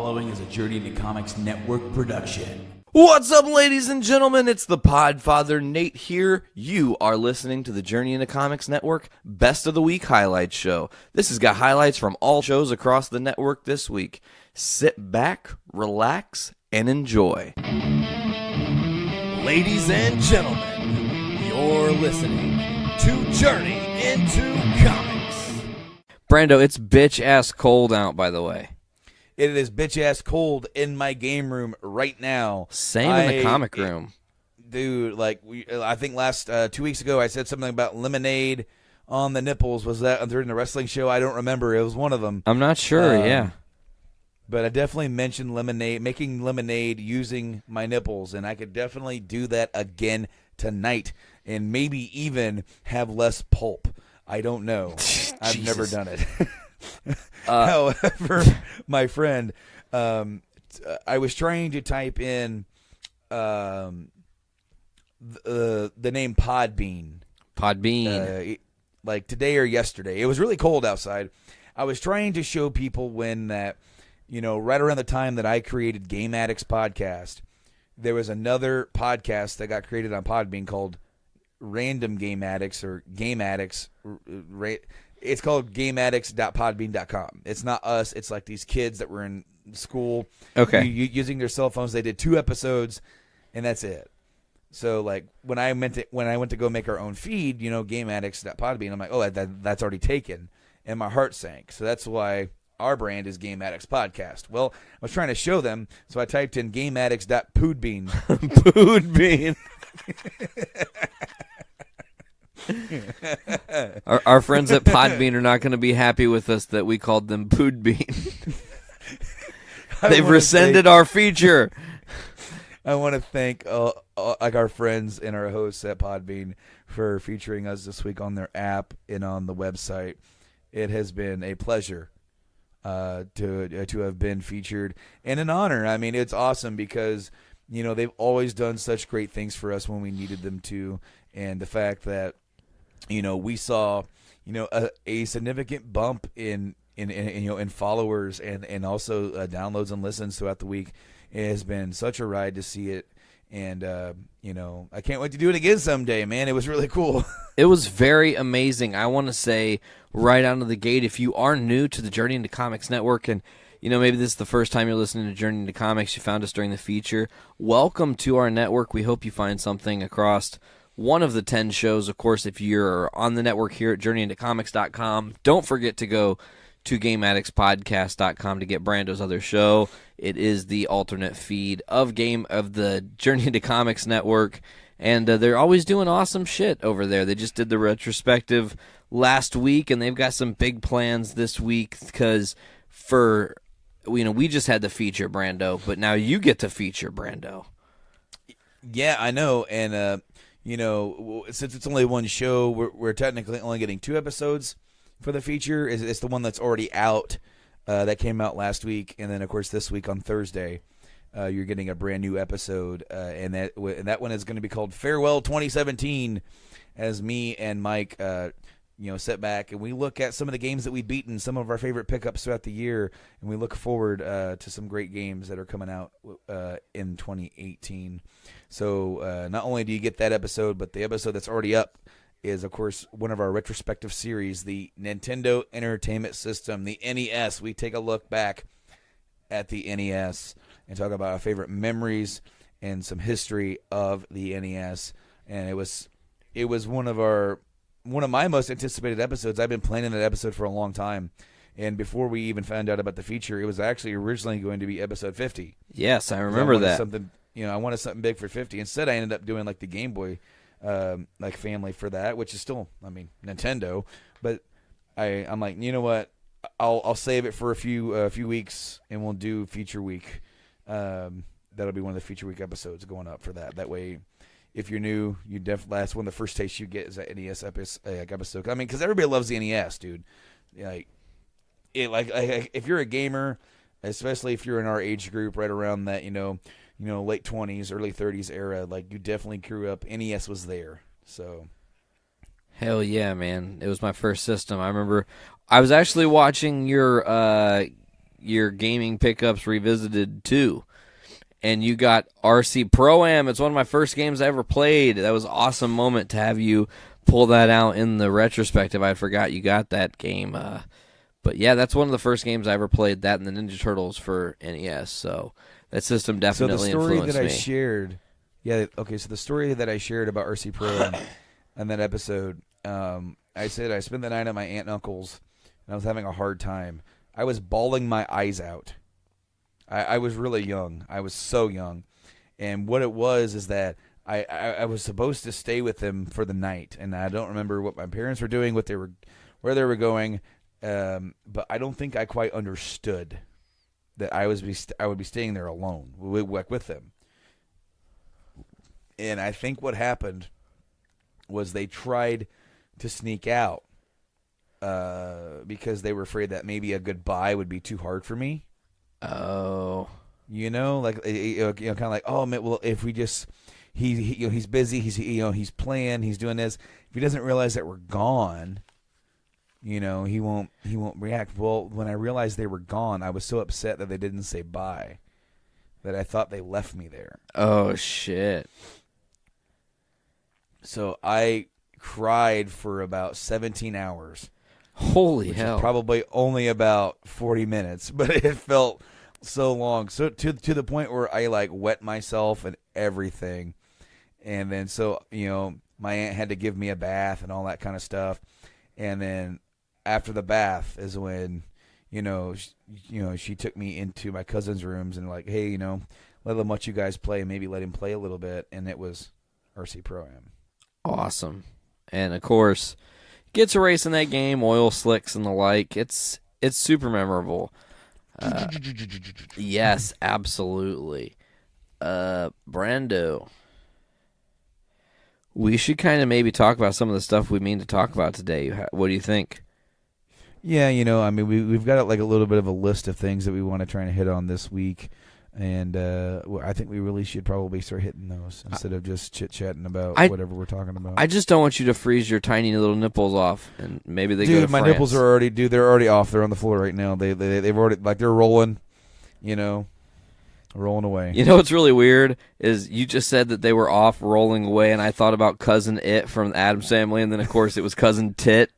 following is a Journey into Comics Network production. What's up, ladies and gentlemen? It's the Podfather Nate here. You are listening to the Journey into Comics Network Best of the Week Highlights Show. This has got highlights from all shows across the network this week. Sit back, relax, and enjoy. Ladies and gentlemen, you're listening to Journey into Comics. Brando, it's bitch-ass cold out, by the way. It is bitch-ass cold in my game room right now. Same in the comic room. Dude, I think last 2 weeks ago I said something about lemonade on the nipples. Was that during the wrestling show? I don't remember. It was one of them. I'm not sure, yeah. But I definitely mentioned lemonade, making lemonade using my nipples, and I could definitely do that again tonight and maybe even have less pulp. I don't know. I've never done it. However, my friend, I was trying to type in the name Podbean. Podbean. Like today or yesterday. It was really cold outside. I was trying to show people when that, right around the time that I created Game Addicts podcast, there was another podcast that got created on Podbean called Random Game Addicts or Game Addicts. It's called GameAddicts.podbean.com. It's not us. It's like these kids that were in school. Okay. Using their cell phones. They did 2 episodes, and that's it. So, like, when I went to go make our own feed, GameAddicts.podbean, I'm like, oh, that's already taken. And my heart sank. So that's why our brand is Game Addicts Podcast. Well, I was trying to show them, so I typed in GameAddicts.Poodbean. Poodbean. Our friends at Podbean are not going to be happy with us that we called them Poodbean. They've rescinded our feature. I want to thank our friends and our hosts at Podbean for featuring us this week on their app and on the website. It has been a pleasure to have been featured and an honor. I mean, it's awesome because they've always done such great things for us when we needed them to, and the fact that we saw, a significant bump in followers and also downloads and listens throughout the week. It has been such a ride to see it, and I can't wait to do it again someday, man. It was really cool. It was very amazing. I want to say right out of the gate, if you are new to the Journey into Comics Network, and maybe this is the first time you're listening to Journey into Comics, you found us during the feature, welcome to our network. We hope you find something across one of the 10 shows. Of course, if you're on the network here at JourneyIntoComics.com, don't forget to go to GameAddictsPodcast.com to get Brando's other show. It is the alternate feed of the Journey into Comics Network, and they're always doing awesome shit over there. They just did the retrospective last week, and they've got some big plans this week because we just had the feature, Brando, but now you get to feature, Brando. Yeah, I know, and since it's only one show, we're technically only getting 2 episodes for the feature. It's the one that's already out, that came out last week, and then of course this week on Thursday, you're getting a brand new episode, and that one is going to be called Farewell 2017, as me and Mike, sit back and we look at some of the games that we've beaten, some of our favorite pickups throughout the year, and we look forward to some great games that are coming out in 2018. So not only do you get that episode, but the episode that's already up is, of course, one of our retrospective series, the Nintendo Entertainment System, the NES. We take a look back at the NES and talk about our favorite memories and some history of the NES. And it was one of my most anticipated episodes. I've been planning that episode for a long time. And before we even found out about the feature, it was actually originally going to be episode 50. Yes, I remember that. I wanted something big for 50. Instead, I ended up doing like the Game Boy family for that, which is still, Nintendo. But I'm like, you know what? I'll save it for a few weeks, and we'll do feature week. That'll be one of the feature week episodes going up for that. That way, if you're new, that's one of the first tastes you get is that NES episode. I mean, because everybody loves the NES, dude. If you're a gamer, especially if you're in our age group, right around that, late 20s, early 30s era, like you definitely grew up. NES was there, so. Hell yeah, man! It was my first system. I remember I was actually watching your your gaming pickups revisited too. And you got RC Pro-Am. It's one of my first games I ever played. That was an awesome moment to have you pull that out in the retrospective. I forgot you got that game. But yeah, that's one of the first games I ever played, that and the Ninja Turtles for NES. So that system definitely influenced me. So the story that I shared, so the story that I shared about RC Pro in that episode, I said I spent the night at my aunt and uncle's, and I was having a hard time. I was bawling my eyes out. I was really young. I was so young. And what it was is that I was supposed to stay with them for the night, and I don't remember what my parents were doing, where they were going, but I don't think I quite understood that I would be staying there alone with them. And I think what happened was they tried to sneak out because they were afraid that maybe a goodbye would be too hard for me. Oh, kind of like, oh man, well, if we just he's busy, he's playing, he's doing this. If he doesn't realize that we're gone, he won't react. Well, when I realized they were gone, I was so upset that they didn't say bye that I thought they left me there. Oh shit! So I cried for about 17 hours. Holy hell! Probably only about 40 minutes, but it felt so long. So to the point where I like wet myself and everything. And then my aunt had to give me a bath and all that kind of stuff. And then after the bath is when, she took me into my cousin's rooms and like, hey, let them let you guys play, maybe let him play a little bit. And it was RC Pro-Am. Awesome. And of course, gets a race in that game, oil slicks and the like. It's super memorable. Yes, absolutely. Brando, we should kind of maybe talk about some of the stuff we mean to talk about today. What do you think? Yeah, we've got like a little bit of a list of things that we want to try and hit on this week. And I think we really should probably start hitting those instead of just chit-chatting about whatever we're talking about. I just don't want you to freeze your tiny little nipples off, and maybe they go to my France. Nipples are already, they're already off. They're on the floor right now. They've already, like, they're rolling, rolling away. You know what's really weird is you just said that they were off rolling away, and I thought about Cousin It from the Addams Family, and then, of course, it was Cousin Tit.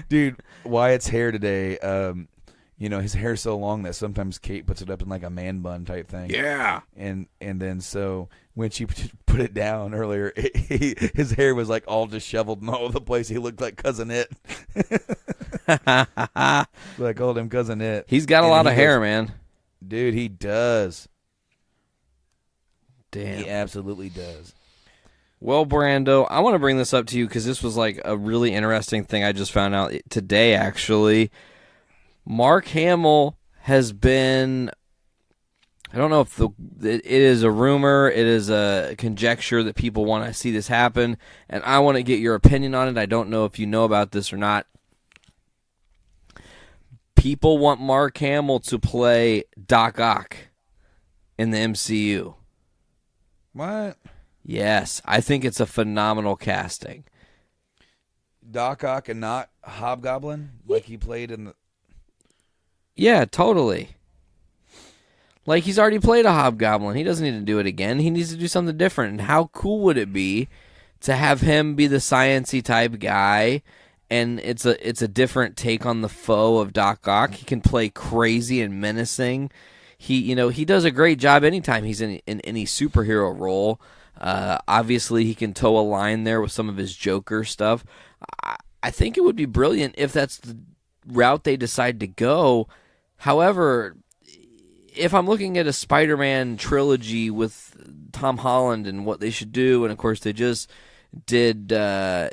Dude, Wyatt's hair today, his hair's so long that sometimes Kate puts it up in like a man bun type thing. Yeah. And then so when she put it down earlier, his hair was like all disheveled and all over the place. He looked like Cousin It. So I called him Cousin It. He's got a lot of hair, man. Dude, he does. Damn. He absolutely does. Well, Brando, I want to bring this up to you because this was like a really interesting thing I just found out today, actually. Mark Hamill has been, I don't know if it is a rumor, it is a conjecture that people want to see this happen, and I want to get your opinion on it. I don't know if you know about this or not. People want Mark Hamill to play Doc Ock in the MCU. What? Yes, I think it's a phenomenal casting. Doc Ock and not Hobgoblin, like he played in the... Yeah, totally. Like, he's already played a Hobgoblin. He doesn't need to do it again. He needs to do something different. And how cool would it be to have him be the science-y type guy, and it's a different take on the foe of Doc Ock. He can play crazy and menacing. He does a great job anytime he's in any superhero role. Obviously, he can toe a line there with some of his Joker stuff. I think it would be brilliant if that's the route they decide to go. However, if I'm looking at a Spider-Man trilogy with Tom Holland and what they should do, and of course they just did, the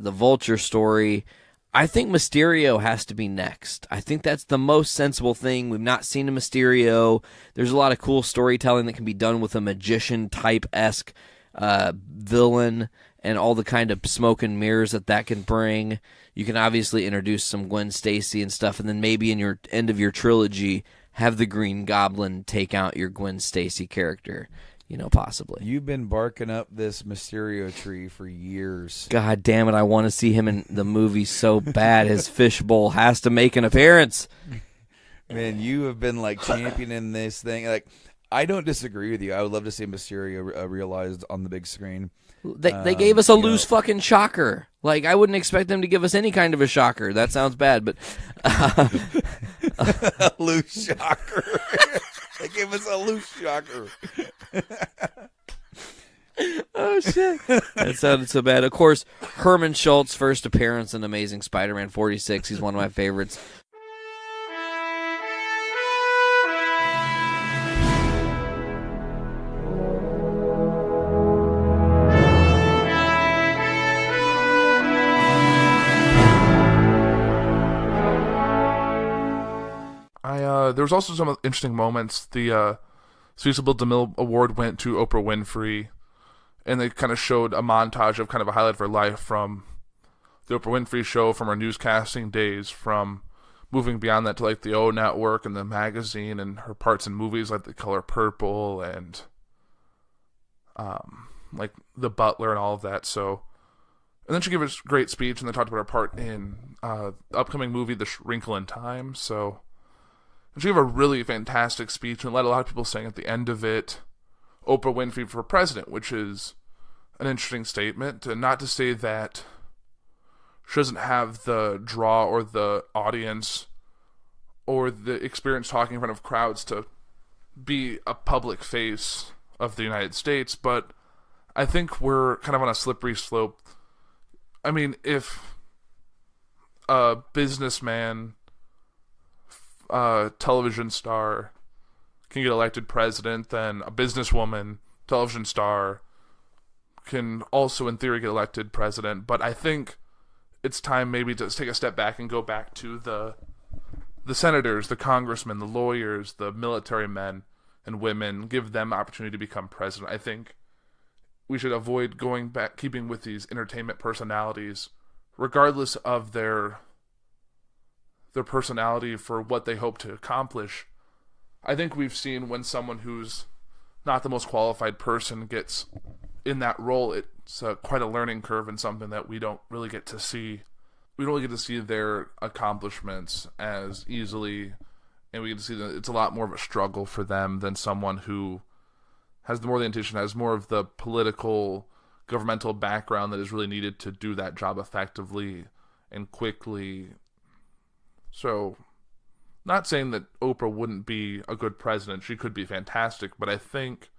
Vulture story, I think Mysterio has to be next. I think that's the most sensible thing. We've not seen a Mysterio. There's a lot of cool storytelling that can be done with a magician-type-esque villain and all the kind of smoke and mirrors that can bring. You can obviously introduce some Gwen Stacy and stuff, and then maybe in your end of your trilogy, have the Green Goblin take out your Gwen Stacy character. possibly. You've been barking up this Mysterio tree for years. God damn it, I want to see him in the movie so bad. His fishbowl has to make an appearance. Man, you have been like championing this thing. Like, I don't disagree with you. I would love to see Mysterio realized on the big screen. They gave us a loose fucking shocker. Like, I wouldn't expect them to give us any kind of a shocker. That sounds bad, but... A loose shocker. They gave us a loose shocker. Oh, shit. That sounded so bad. Of course, Herman Schultz, first appearance in Amazing Spider-Man 46. He's one of my favorites. There was also some interesting moments. The Cecil DeMille Award went to Oprah Winfrey, and they kind of showed a montage of kind of a highlight of her life from the Oprah Winfrey Show, from her newscasting days, from moving beyond that to like the O Network and the magazine, and her parts in movies like The Color Purple and like The Butler and all of that. So, and then she gave a great speech, and they talked about her part in the upcoming movie The Wrinkle in Time. So. And she gave a really fantastic speech and let a lot of people saying at the end of it, Oprah Winfrey for president, which is an interesting statement. And not to say that she doesn't have the draw or the audience or the experience talking in front of crowds to be a public face of the United States, but I think we're kind of on a slippery slope. I mean, if a businessman... television star can get elected president, then a businesswoman, television star, can also in theory get elected president. But I think it's time maybe to take a step back and go back to the senators, the congressmen, the lawyers, the military men and women, give them opportunity to become president. I think we should avoid going back, keeping with these entertainment personalities, regardless of their personality for what they hope to accomplish. I think we've seen when someone who's not the most qualified person gets in that role, it's quite a learning curve and something that we don't really get to see. We don't really get to see their accomplishments as easily, and we get to see that it's a lot more of a struggle for them than someone who has the orientation, has more of the political, governmental background that is really needed to do that job effectively and quickly. So, not saying that Oprah wouldn't be a good president. She could be fantastic, but I think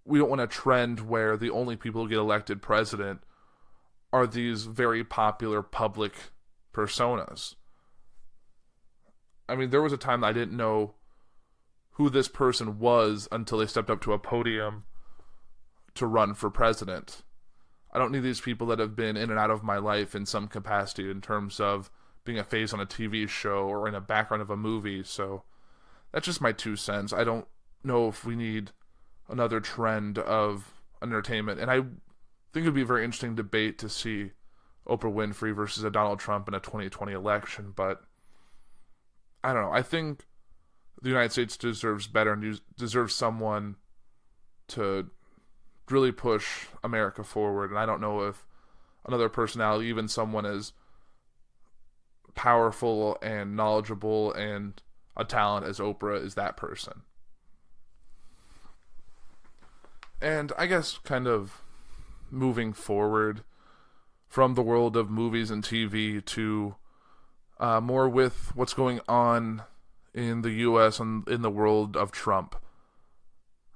we don't want a trend where the only people who get elected president are these very popular public personas. I mean, there was a time that I didn't know who this person was until they stepped up to a podium to run for president. I don't need these people that have been in and out of my life in some capacity in terms of being a face on a TV show or in a background of a movie. So that's just my 2 cents. I don't know if we need another trend of entertainment. And I think it would be a very interesting debate to see Oprah Winfrey versus a Donald Trump in a 2020 election. But I don't know. I think the United States deserves better and deserves someone to really push America forward. And I don't know if another personality, even someone as powerful and knowledgeable and a talent as Oprah, is that person. And I guess kind of moving forward from the world of movies and TV to more with what's going on in the U.S. and in the world of Trump.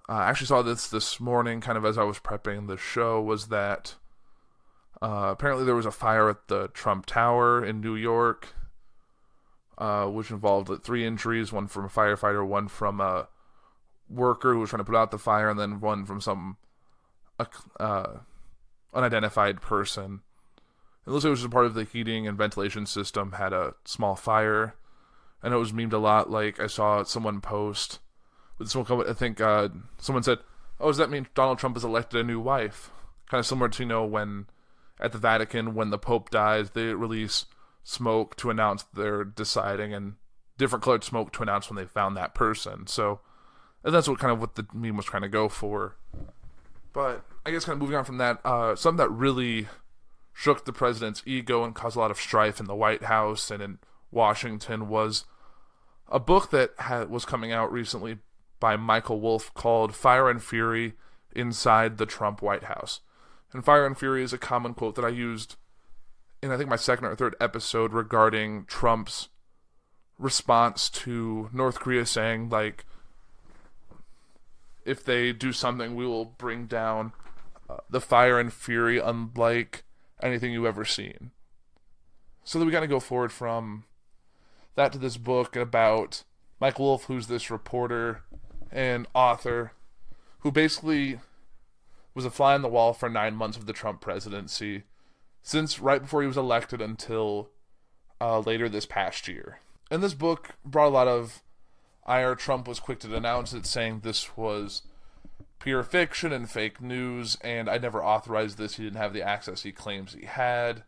I actually saw this morning, kind of as I was prepping the show, was that apparently there was a fire at the Trump Tower in New York, which involved 3 injuries, one from a firefighter, one from a worker who was trying to put out the fire, and then one from some unidentified person. It looks like it was just part of the heating and ventilation system had a small fire, and it was memed a lot. Like, I saw someone post, with someone, I think someone said, "Oh, does that mean Donald Trump has elected a new wife?" Kind of similar to, when at the Vatican, when the Pope dies, they release smoke to announce they're deciding, and different colored smoke to announce when they found that person. So And that's what the meme was trying to go for. But I guess kind of moving on from that, something that really shook the president's ego and caused a lot of strife in the White House and in Washington was a book that was coming out recently by Michael Wolff called Fire and Fury Inside the Trump White House. And Fire and Fury is a common quote that I used in, I think, my second or third episode regarding Trump's response to North Korea saying, like, if they do something, we will bring down the fire and fury unlike anything you've ever seen. So then we kind of go forward from that to this book about Mike Wolff, who's this reporter and author who basically was a fly on the wall for 9 months of the Trump presidency, since right before he was elected until later this past year. And this book brought a lot of ire. Trump was quick to denounce it, saying this was pure fiction and fake news, and I never authorized this. He didn't have the access he claims he had.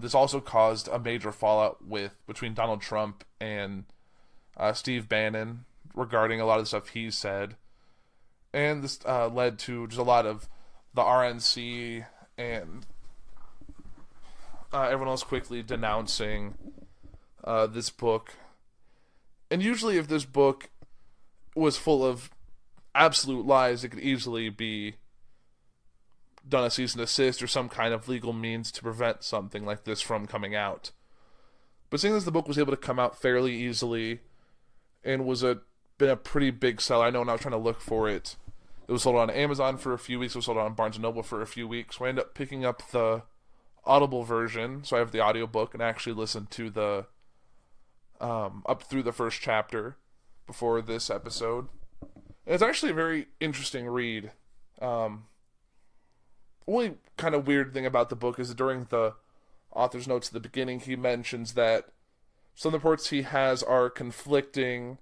This also caused a major fallout between Donald Trump and Steve Bannon regarding a lot of the stuff he said. And this led to just a lot of the RNC and everyone else quickly denouncing this book. And usually if this book was full of absolute lies, it could easily be done a cease and desist or some kind of legal means to prevent something like this from coming out. But seeing as the book was able to come out fairly easily and been a pretty big seller, I know when I was trying to look for it, it was sold on Amazon for a few weeks, it was sold on Barnes & Noble for a few weeks, so I ended up picking up the Audible version, so I have the audiobook and actually listened to the up through the first chapter before this episode. And it's actually a very interesting read. Only kind of weird thing about the book is that during the author's notes at the beginning, he mentions that some of the reports he has are conflicting,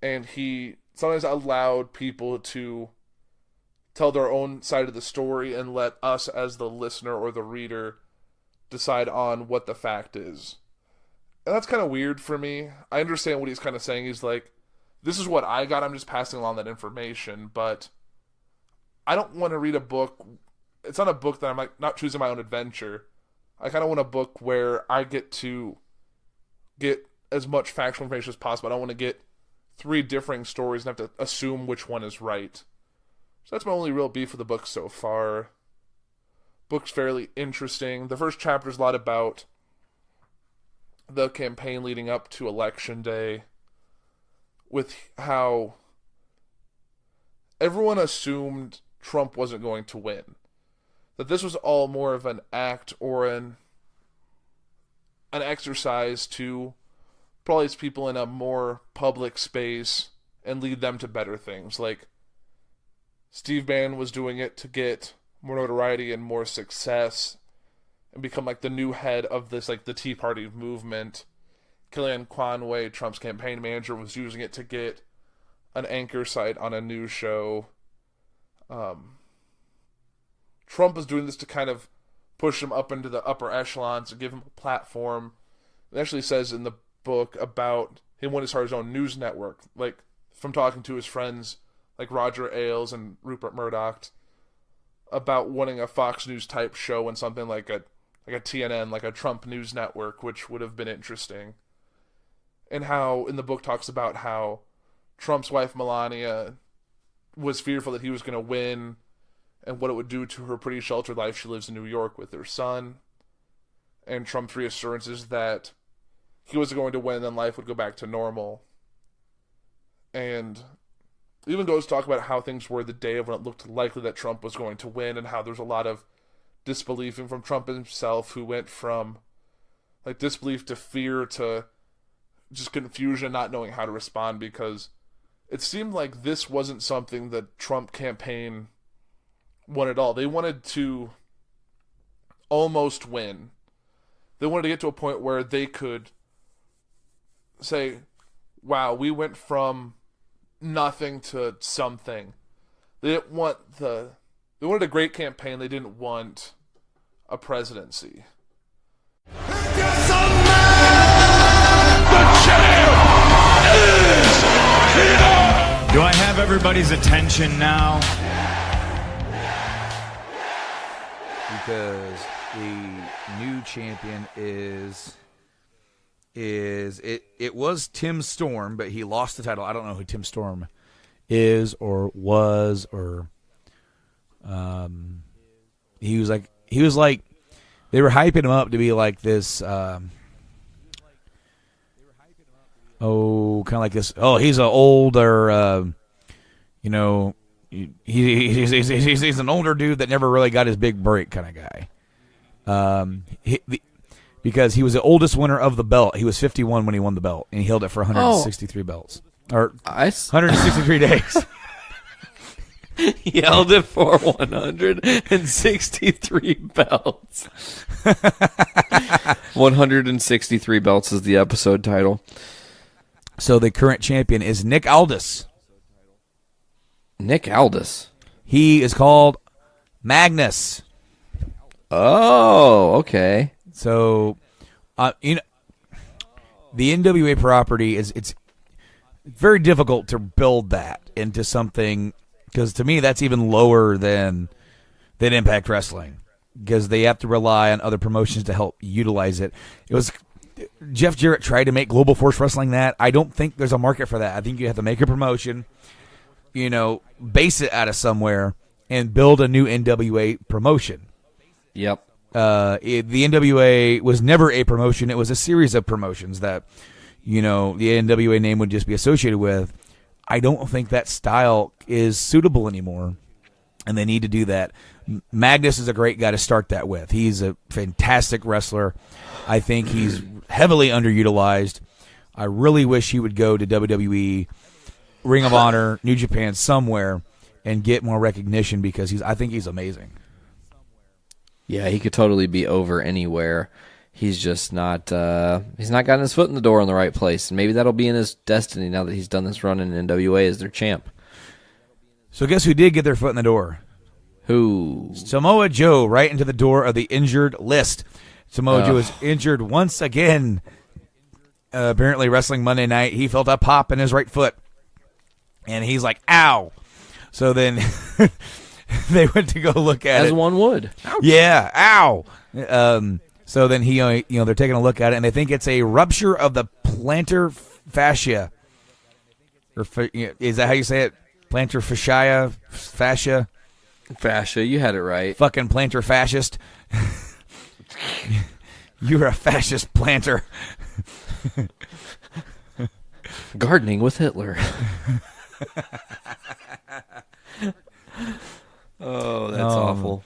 and he sometimes allowed people to tell their own side of the story and let us as the listener or the reader decide on what the fact is. And that's kind of weird for me. I understand what he's kind of saying. He's like, this is what I got, I'm just passing along that information, but I don't want to read a book. It's not a book that I'm like not choosing my own adventure. I kind of want a book where I get to get as much factual information as possible. I don't want to get 3 differing stories and have to assume which one is right. So that's my only real beef with the book so far. Book's fairly interesting. The first chapter is a lot about the campaign leading up to Election Day, with how everyone assumed Trump wasn't going to win. That this was all more of an act or an exercise to place people in a more public space and lead them to better things. Like, Steve Bannon was doing it to get more notoriety and more success and become like the new head of this, like the Tea Party movement. Kellyanne Conway, Trump's campaign manager, was using it to get an anchor site on a news show. Trump was doing this to kind of push him up into the upper echelons and give him a platform. It actually says in the book about him wanting to start his own news network, like from talking to his friends like Roger Ailes and Rupert Murdoch about wanting a Fox News type show and something like a TNN, like a Trump news network, which would have been interesting. And how in the book talks about how Trump's wife Melania was fearful that he was going to win and what it would do to her pretty sheltered life. She lives in New York with her son. And Trump's reassurances that he was going to win and then life would go back to normal. And even goes to talk about how things were the day of when it looked likely that Trump was going to win, and how there's a lot of disbelief from Trump himself, who went from like disbelief to fear to just confusion, not knowing how to respond, because it seemed like this wasn't something the Trump campaign wanted at all. They wanted to almost win. They wanted to get to a point where they could say, wow, we went from nothing to something. They wanted a great campaign. They didn't want a presidency. Do I everybody's attention now? Because the new champion it was Tim Storm, but he lost the title. I don't know who Tim Storm is or was, or he was like they were hyping him up to be like this kind of like this, he's an older he's an older dude that never really got his big break kind of guy. Because he was the oldest winner of the belt. He was 51 when he won the belt, and he held it for 163 belts. Or 163 days. He held it for 163 belts. 163 belts is the episode title. So the current champion is Nick Aldis. Nick Aldis. He is called Magnus. Oh, okay. So, the NWA property it's very difficult to build that into something, because to me that's even lower than Impact Wrestling, because they have to rely on other promotions to help utilize it. It was Jeff Jarrett tried to make Global Force Wrestling that. I don't think there's a market for that. I think you have to make a promotion, base it out of somewhere, and build a new NWA promotion. Yep. The NWA was never a promotion. It was a series of promotions that, the NWA name would just be associated with. I don't think that style is suitable anymore, and they need to do that. Magnus is a great guy to start that with. He's a fantastic wrestler. I think he's heavily underutilized. I really wish he would go to WWE, Ring of Honor, New Japan, somewhere, and get more recognition, because I think he's amazing. Yeah, he could totally be over anywhere. He's just not he's not gotten his foot in the door in the right place. And maybe that'll be in his destiny now that he's done this run in NWA as their champ. So guess who did get their foot in the door? Who? Samoa Joe, right into the door of the injured list. Samoa Joe is injured once again. Apparently wrestling Monday night, he felt a pop in his right foot. And he's like, ow. So then they went to go look at it. As one would. Ouch. Yeah, ow. So then they're taking a look at it, and they think it's a rupture of the plantar fascia. Or is that how you say it? Plantar fascia? Fascia? Fascia, you had it right. Fucking plantar fascist. You're a fascist planter. Gardening with Hitler. Oh, that's awful.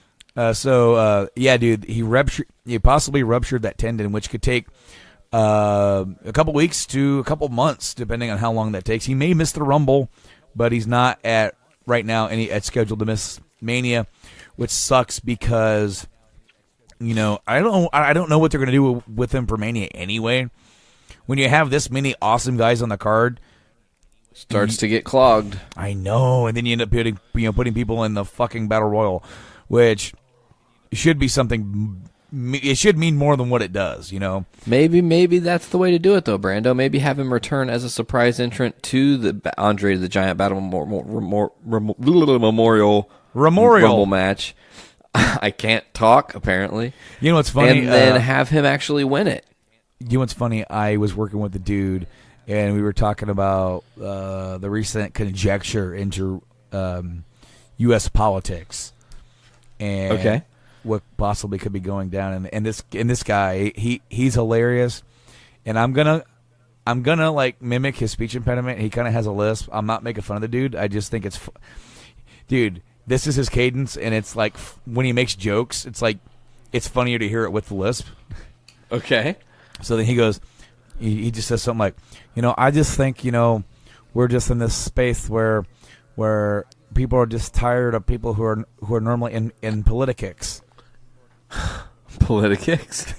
Yeah, dude, he possibly ruptured that tendon, which could take a couple weeks to a couple months, depending on how long that takes. He may miss the Rumble, but he's not right now scheduled to miss Mania, which sucks because I don't know what they're gonna do with him for Mania anyway. When you have this many awesome guys on the card, starts to get clogged. I know, and then you end up putting people in the fucking Battle Royal, which should be something. It should mean more than what it does, Maybe that's the way to do it, though, Brando. Maybe have him return as a surprise entrant to the Andre the Giant Battle Memorial Rumble match. I can't talk, apparently. You know what's funny? And then have him actually win it. You know what's funny? I was working with the dude, and we were talking about the recent conjecture into U.S. politics and what possibly could be going down. And this guy, he's hilarious, and I'm gonna like mimic his speech impediment. He kind of has a lisp. I'm not making fun of the dude. I just think dude, this is his cadence, and it's like when he makes jokes, it's like it's funnier to hear it with the lisp. Okay. So then he goes, he just says something like, I just think, we're just in this space where people are just tired of people who are normally in politics. Politics?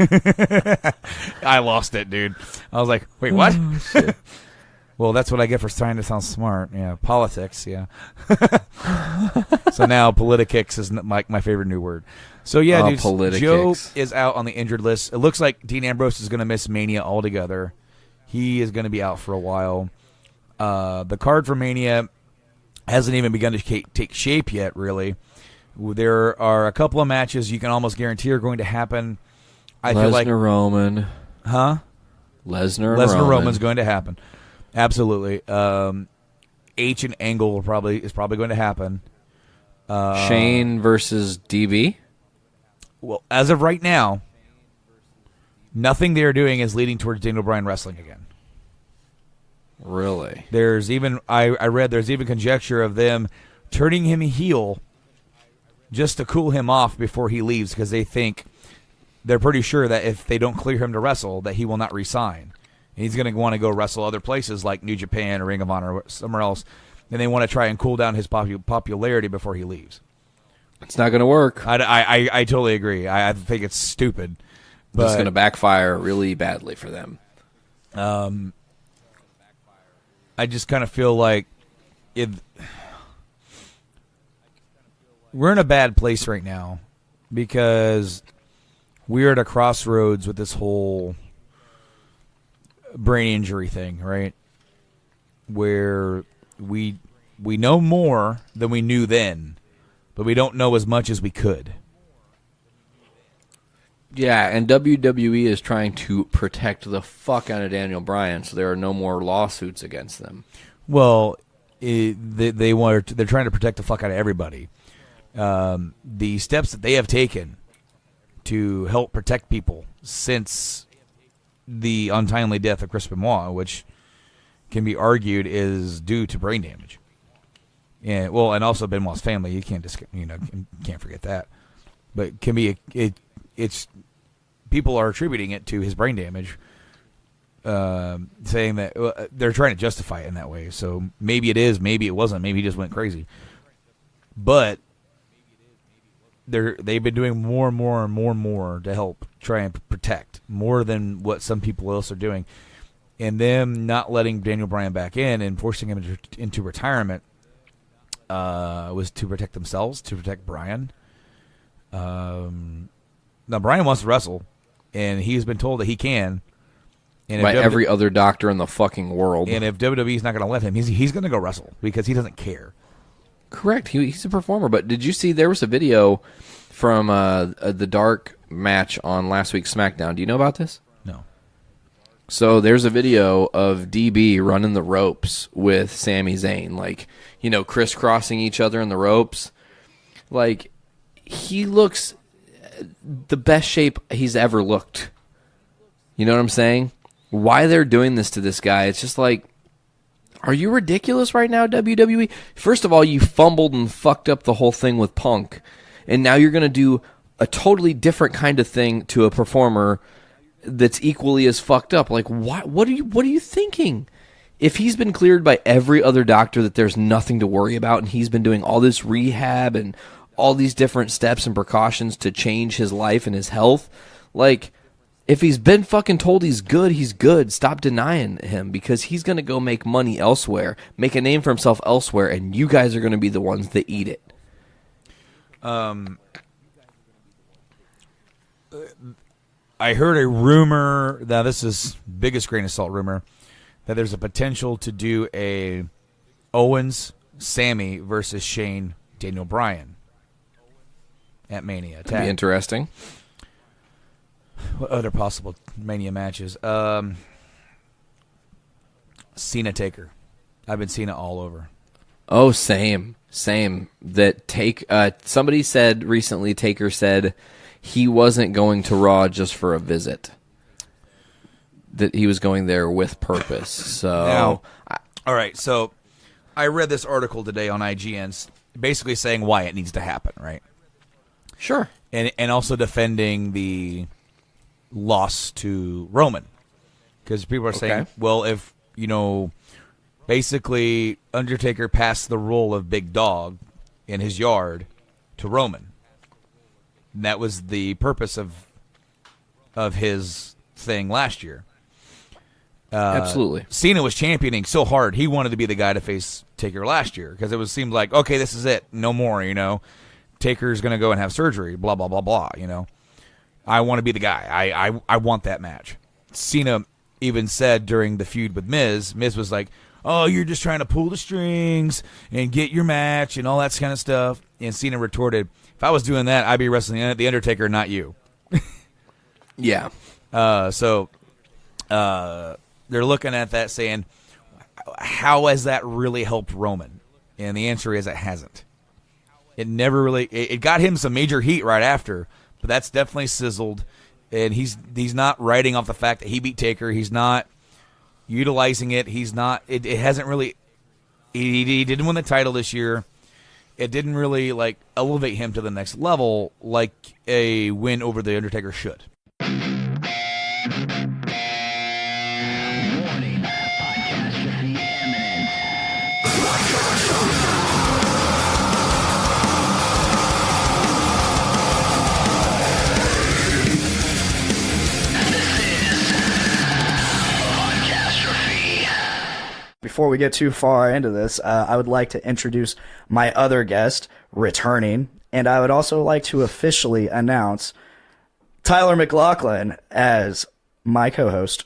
I lost it, dude. I was like, wait, what? Shit. Well, that's what I get for trying to sound smart. Yeah, politics, yeah. So now politics is like my favorite new word. So yeah, dude, Joe is out on the injured list. It looks like Dean Ambrose is going to miss Mania altogether. He is going to be out for a while. The card for Mania hasn't even begun to take shape yet, really. There are a couple of matches you can almost guarantee are going to happen. I feel like Roman. Huh? Lesnar Roman's going to happen. Absolutely. H and Angle is probably going to happen. Shane versus DB? Well, as of right now, nothing they're doing is leading towards Daniel Bryan wrestling again. Really? There's even I read there's even conjecture of them turning him heel just to cool him off before he leaves, because they're pretty sure that if they don't clear him to wrestle, that he will not resign. And he's going to want to go wrestle other places like New Japan or Ring of Honor or somewhere else, and they want to try and cool down his popularity before he leaves. It's not going to work. I totally agree. I think it's stupid. But it's going to backfire really badly for them. I just kind of feel like we're in a bad place right now because we're at a crossroads with this whole brain injury thing, right? Where we know more than we knew then, but we don't know as much as we could. Yeah, and WWE is trying to protect the fuck out of Daniel Bryan, so there are no more lawsuits against them. Well, they're trying to protect the fuck out of everybody. The steps that they have taken to help protect people since the untimely death of Chris Benoit, which can be argued is due to brain damage, and also Benoit's family. You can't forget that, but can be it's people are attributing it to his brain damage, saying that they're trying to justify it in that way. So maybe it is, maybe it wasn't, maybe he just went crazy. But they've been doing more and more and more and more to help try and protect, more than what some people else are doing. And them not letting Daniel Bryan back in and forcing him into retirement was to protect themselves, to protect Bryan. Now, Bryan wants to wrestle, and he's been told that he can. And by every other doctor in the fucking world. And if WWE's not going to let him, he's going to go wrestle because he doesn't care. Correct. He's a performer. But did you see there was a video from the Dark match on last week's SmackDown? Do you know about this? No. So there's a video of DB running the ropes with Sami Zayn, crisscrossing each other in the ropes. Like, he looks the best shape he's ever looked. You know what I'm saying? Why they're doing this to this guy, it's just like, are you ridiculous right now, WWE? First of all, you fumbled and fucked up the whole thing with Punk, and now you're going to do a totally different kind of thing to a performer that's equally as fucked up. Like, what are you thinking? If he's been cleared by every other doctor that there's nothing to worry about, and he's been doing all this rehab and all these different steps and precautions to change his life and his health, like, if he's been fucking told he's good, he's good. Stop denying him, because he's going to go make money elsewhere, make a name for himself elsewhere, and you guys are going to be the ones that eat it. I heard a rumor, now this is biggest grain of salt rumor, that there's a potential to do a Owens, Sammy versus Shane, Daniel Bryan at Mania. That'd be interesting. What other possible Mania matches? Cena Taker. I've been seeing it all over. Oh, same. That somebody said recently, Taker said he wasn't going to Raw just for a visit. That he was going there with purpose. So, now, all right. So, I read this article today on IGN, basically saying why it needs to happen, right? Sure. And also defending the loss to Roman, because people are saying, well, if basically Undertaker passed the role of big dog in his yard to Roman, and that was the purpose of his thing last year. Absolutely. Cena was championing so hard he wanted to be the guy to face Taker last year, because it seemed like, okay, this is it, no more. Taker's going to go and have surgery, blah blah blah blah. I want to be the guy. I want that match. Cena even said during the feud with Miz was like, oh, you're just trying to pull the strings and get your match and all that kind of stuff. And Cena retorted, if I was doing that, I'd be wrestling the Undertaker, not you. Yeah. So they're looking at that saying, how has that really helped Roman? And the answer is it hasn't. It never really. It got him some major heat right after, but that's definitely sizzled. And he's not writing off the fact that he beat Taker. He's not utilizing it. He's not. It hasn't really. He didn't win the title this year. It didn't really like elevate him to the next level like a win over the Undertaker should. Warning, podcastrophe imminent. Before we get too far into this, I would like to introduce my other guest, returning, and I would also like to officially announce Tyler McLaughlin as my co-host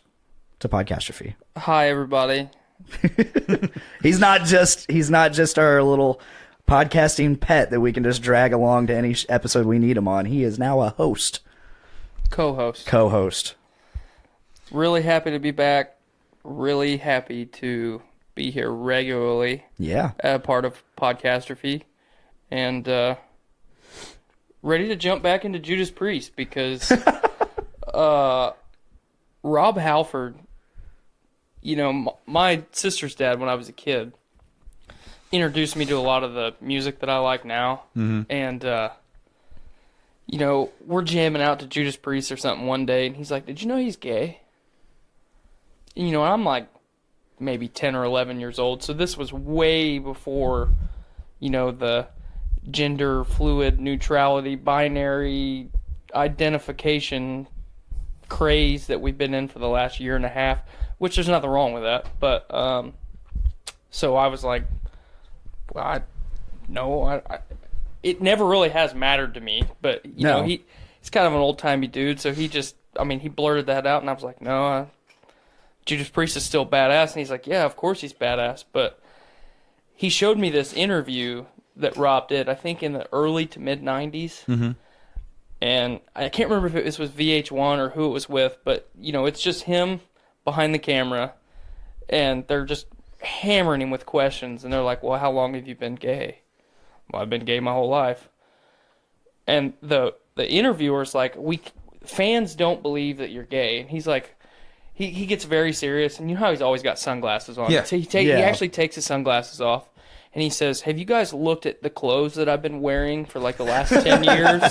to Podcastrophe. Hi, everybody. He's not just our little podcasting pet that we can just drag along to any episode we need him on. He is now a host. Co-host. Really happy to be back. Really happy to be here regularly. Yeah. Part of Podcastrophe. And ready to jump back into Judas Priest because Rob Halford, you know, my sister's dad when I was a kid introduced me to a lot of the music that I like now. Mm-hmm. And, you know, we're jamming out to Judas Priest or something one day, and he's like, did you know he's gay? And, you know, I'm like maybe 10 or 11 years old, so this was way before, you know, the gender fluid neutrality, binary identification craze that we've been in for the last year and a half, which there's nothing wrong with that. But so I was like, well, it never really has mattered to me. But you know, he's kind of an old timey dude, so he blurted that out, and I was like, no, Judas Priest is still badass. And he's like, yeah, of course he's badass. But he showed me this interview that Rob did, I think in the early to mid 90s. Mm-hmm. And I can't remember if this was VH1 or who it was with, but, you know, it's just him behind the camera, and they're just hammering him with questions. And they're like, well, how long have you been gay? Well, I've been gay my whole life. And the interviewer's like, fans don't believe that you're gay. And he's like, he gets very serious. And you know how he's always got sunglasses on? Yeah. So he actually takes his sunglasses off. And he says, have you guys looked at the clothes that I've been wearing for like the last 10 years?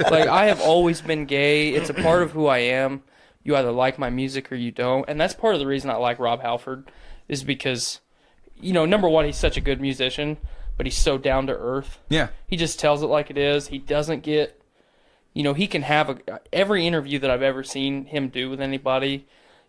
Like, I have always been gay. It's a part of who I am. You either like my music or you don't. And that's part of the reason I like Rob Halford, is because, you know, number one, he's such a good musician, but he's so down to earth. Yeah. He just tells it like it is. He doesn't get, you know, he can have every interview that I've ever seen him do with anybody,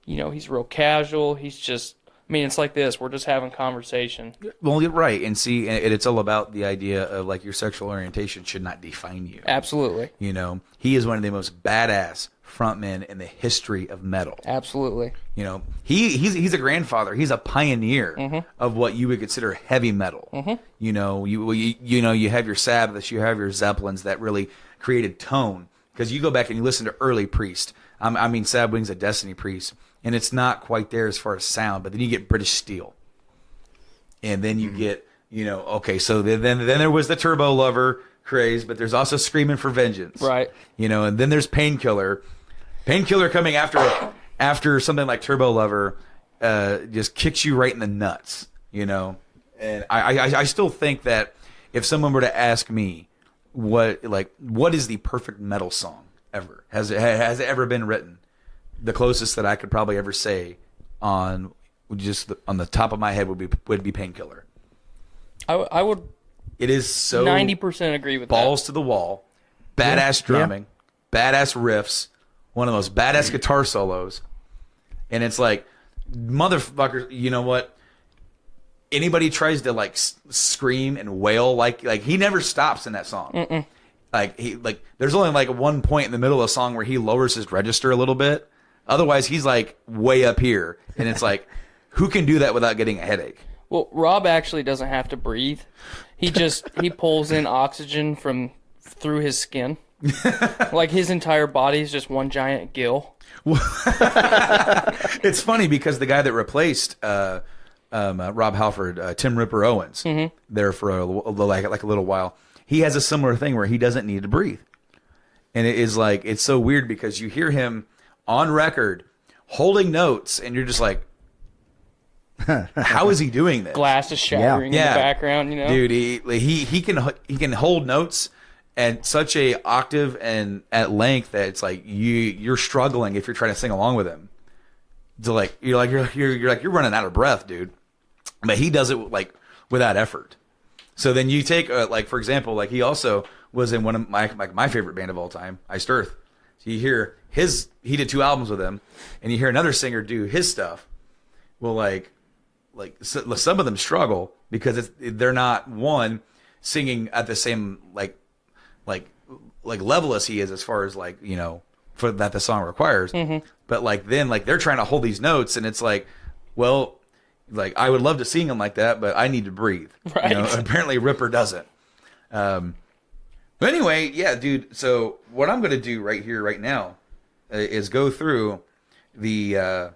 you know, he's real casual. He's just, I mean, it's like this. We're just having conversation. Well, you're right. And see, it's all about the idea of, like, your sexual orientation should not define you. Absolutely. You know, he is one of the most badass frontmen in the history of metal. Absolutely. You know, he's a grandfather. He's a pioneer of what you would consider heavy metal. Mm-hmm. You know, you have your Sabbaths, you have your Zeppelins that really created tone. Because you go back and you listen to early Priest. I mean, Sad Wings of Destiny Priest. And it's not quite there as far as sound, but then you get British Steel. And then you get, you know, okay, so then there was the Turbo Lover craze, but there's also Screaming for Vengeance. Right. You know, and then there's Painkiller. Painkiller coming after something like Turbo Lover just kicks you right in the nuts, you know. And I still think that if someone were to ask me what is the perfect metal song ever? Has it ever been written? The closest that I could probably ever say on the top of my head would be Painkiller. I would. It is so 90% agree with balls that. to the wall, badass drumming, badass riffs, one of those badass guitar solos, and it's like, motherfucker, you know what? Anybody tries to like scream and wail like he never stops in that song. Mm-mm. Like there's only like one point in the middle of the song where he lowers his register a little bit. Otherwise, he's like way up here, and it's like, who can do that without getting a headache? Well, Rob actually doesn't have to breathe. He pulls in oxygen through his skin. Like his entire body is just one giant gill. It's funny because the guy that replaced Rob Halford, Tim Ripper Owens, there for a little while, he has a similar thing where he doesn't need to breathe. And it is like, it's so weird because you hear him on record holding notes and you're just like, how is he doing this? Glass is shattering in the background, you know? Dude, he can hold notes at such a octave and at length that it's like you're struggling if you're trying to sing along with him. To you're running out of breath, dude. But he does it like without effort. So then you take for example, like he also was in one of my favorite band of all time, Iced Earth. So you hear he did 2 albums with them, and you hear another singer do his stuff. Well, like some of them struggle because they're not one singing at the same like level as he is as far as like, you know, for that the song requires. But like then like they're trying to hold these notes and it's like, well, like I would love to sing them like that, but I need to breathe. Right. You know, apparently Ripper doesn't. But anyway, yeah, dude. So what I'm going to do right now is go through the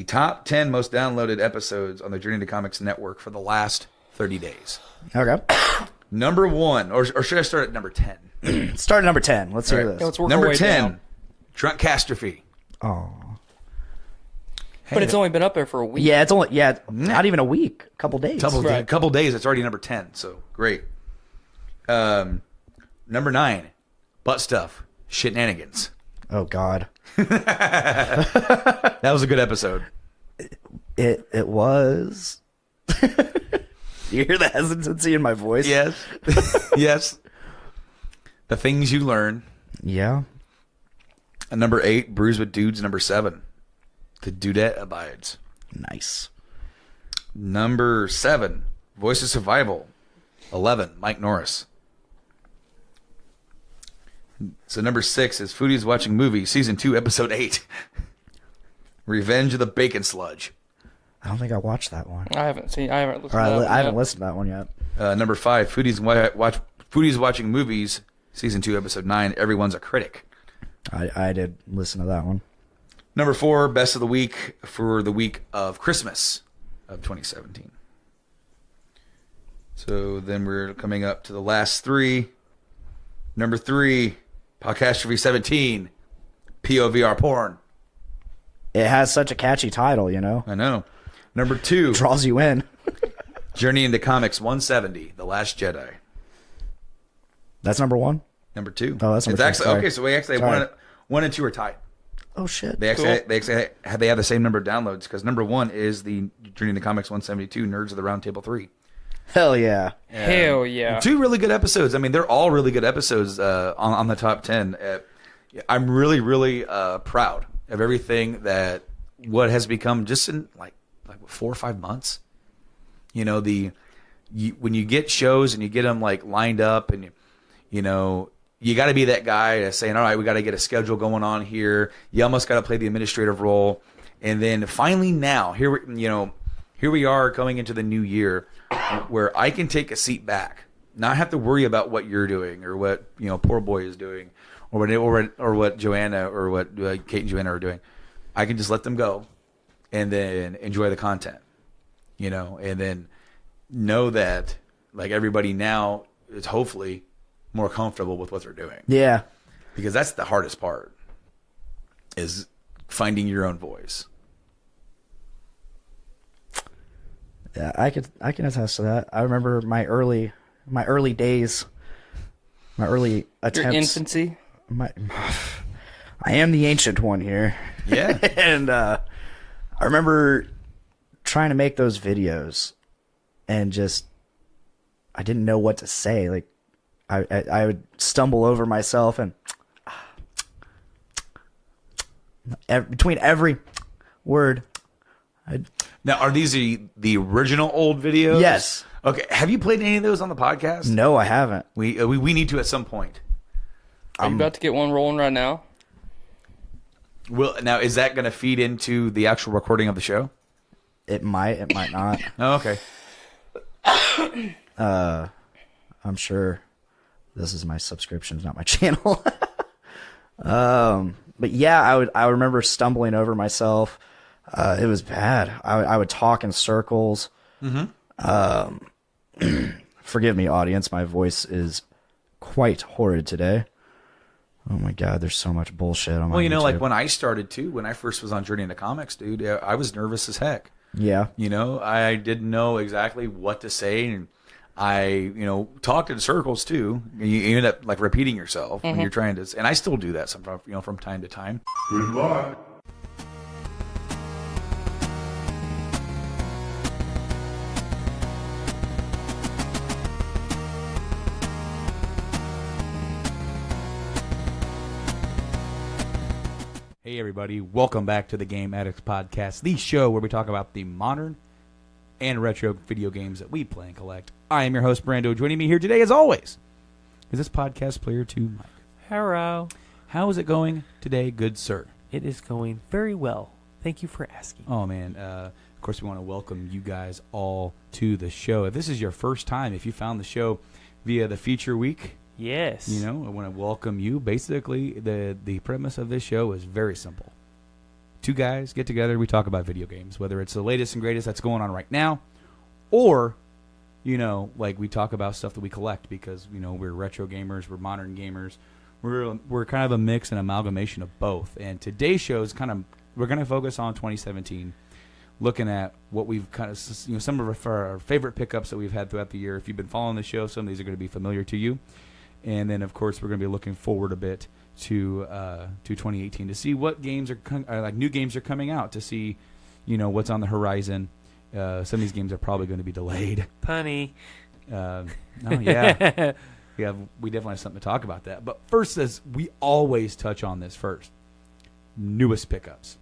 top 10 most downloaded episodes on the Journey to Comics Network for the last 30 days. Okay. Number 1, or should I start at number 10? Start at number 10. Let's hear All right. this. Yeah, let's work our Number way 10, down. Drunkastrophe. Oh. But it's only been up there for a week. Yeah, it's only not even a week. A couple days. Couple days, it's already number 10, so great. Number 9, Butt Stuff, Shenanigans. Oh God. That was a good episode. It was. You hear the hesitancy in my voice? Yes. Yes. The Things You Learn. Yeah. And number 8, Brews with Dudes. Number 7, The Dudette Abides. Nice. Number 7, Voice of Survival. 11, Mike Norris. So number 6 is Foodies Watching Movies, Season 2, Episode 8. Revenge of the Bacon Sludge. I don't think I watched that one. I haven't listened I to that. haven't listened to that one yet. Number 5, Foodies Watching Movies, Season 2, Episode 9, Everyone's a Critic. I did listen to that one. Number 4, Best of the Week for the week of Christmas of 2017. So then we're coming up to the last 3. Number 3, Podcastrophe 17, POVR Porn. It has such a catchy title, you know? I know. Number 2, Draws you in. Journey into Comics 170, The Last Jedi. That's number 1? Number 2. Oh, that's number it's 2. actually Sorry. okay. So we actually Sorry. one and 2 are tied. Oh, shit. They actually have the same number of downloads because number 1 is the Journey into Comics 172, Nerds of the Round Table 3. Hell yeah. Hell yeah. 2 really good episodes. I mean, they're all really good episodes on the top 10. I'm really, really proud of everything that what has become just in like 4 or 5 months. You know, when you get shows and you get them like lined up and you know, you got to be that guy that's saying, all right, we got to get a schedule going on here. You almost got to play the administrative role. And then finally now, here we are going into the new year where I can take a seat back, not have to worry about what you're doing or what, you know, Poor Boy is doing or what Joanna or what Kate and Joanna are doing. I can just let them go and then enjoy the content, you know, and then know that like everybody now is hopefully more comfortable with what they're doing. Yeah. Because that's the hardest part is finding your own voice. Yeah, I can attest to that. I remember my early days, my early attempts. Your infancy? I am the ancient one here. Yeah. And I remember trying to make those videos and just I didn't know what to say. Like I would stumble over myself and between every word Now, are these the original old videos? Yes. Okay. Have you played any of those on the podcast? No, I haven't. We need to at some point. Are you about to get one rolling right now? Now, is that going to feed into the actual recording of the show? It might not. Oh, okay. I'm sure this is my subscription, not my channel. But yeah, I remember stumbling over myself. It was bad. I would talk in circles. Forgive me, audience. My voice is quite horrid today. Oh my God, there's so much bullshit on my Well, YouTube. like when I started too, when I first was on Journey into Comics, dude, I was nervous as heck. Yeah. I didn't know exactly what to say, and I, talked in circles too. You end up like repeating yourself when you're trying to, and I still do that sometimes, from time to time. Good luck. Hey everybody, welcome back to the Game Addicts Podcast, the show where we talk about the modern and retro video games that we play and collect. I am your host, Brando. Joining me here today, as always, is this podcast player 2, Mike. Hello. How is it going today, good sir? It is going very well. Thank you for asking. Oh, man. Of course, we want to welcome you guys all to the show. If this is your first time, if you found the show via the feature week, Yes. I want to welcome you. Basically, the premise of this show is very simple. Two guys get together, we talk about video games, whether it's the latest and greatest that's going on right now, or, like we talk about stuff that we collect because, we're retro gamers, we're modern gamers. We're kind of a mix and amalgamation of both. And today's show is we're going to focus on 2017, looking at what we've kind of, some of our favorite pickups that we've had throughout the year. If you've been following the show, some of these are going to be familiar to you. And then, of course, we're going to be looking forward a bit to 2018 to see what games are new games are coming out, to see, what's on the horizon. Some of these games are probably going to be delayed. Punny. Oh yeah, yeah. We definitely have something to talk about that. But first, as we always touch on this first, newest pickups.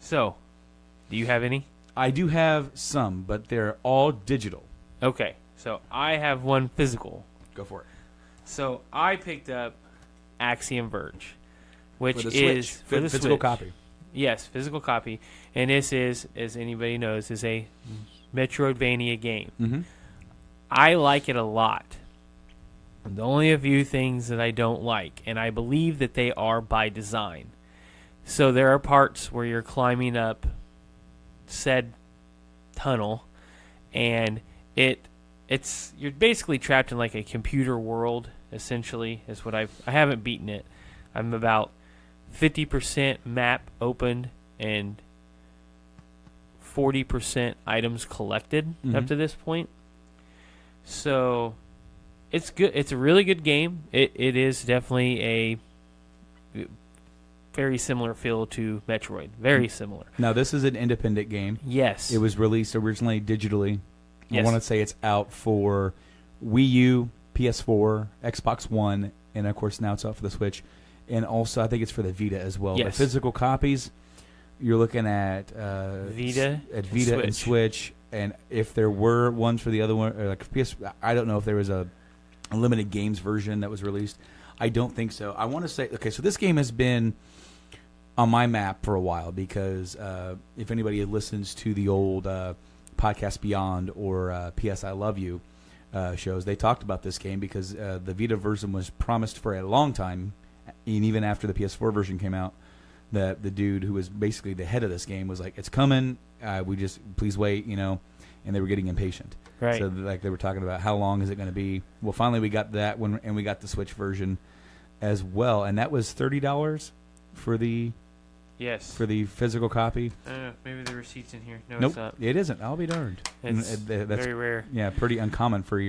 So, do you have any? I do have some, but they're all digital. Okay. So, I have one physical. Go for it. So, I picked up Axiom Verge, which For the is Switch. for the Physical Switch. copy. Yes, physical copy. And this is, as anybody knows, is a Metroidvania game. Mm-hmm. I like it a lot. The only a few things that I don't like, and I believe that they are by design. So there are parts where you're climbing up said tunnel, and you're basically trapped in like a computer world. Essentially, is what I haven't beaten it. I'm about 50% map opened and 40% items collected up to this point. So it's good. It's a really good game. It is definitely a very similar feel to Metroid. Very similar. Now, this is an independent game. Yes. It was released originally digitally. Yes. I want to say it's out for Wii U, PS4, Xbox One, and of course now it's out for the Switch. And also I think it's for the Vita as well. Yes. The physical copies, you're looking at Vita and Switch. And if there were ones for the other one, or like PS, I don't know if there was a limited games version that was released. I don't think so. I want to say, okay, so this game has been on my map for a while because if anybody listens to the old Podcast Beyond or PS I Love You shows, they talked about this game because the Vita version was promised for a long time, and even after the PS4 version came out, that the dude who was basically the head of this game was like, "It's coming. We just please wait," and they were getting impatient. Right. So like they were talking about how long is it going to be. Well, finally we got that one, and we got the Switch version as well, and that was $30 for the physical copy. Maybe the receipt's in here. No, Nope, it's not. it isn't. I'll be darned. It's That's very rare. Yeah, pretty uncommon for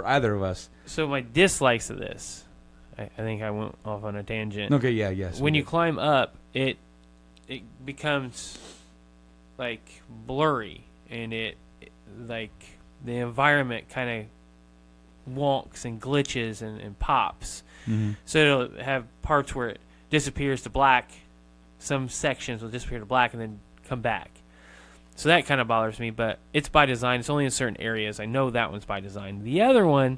either of us. So my dislikes of this, I think I went off on a tangent. Okay, yeah, yes. When you climb up, it becomes like blurry, and it like the environment kind of wonks and glitches and pops. Mm-hmm. So it'll have parts where it disappears to black. Some sections will disappear to black and then come back. So that kind of bothers me, but it's by design. It's only in certain areas. I know that one's by design. The other one,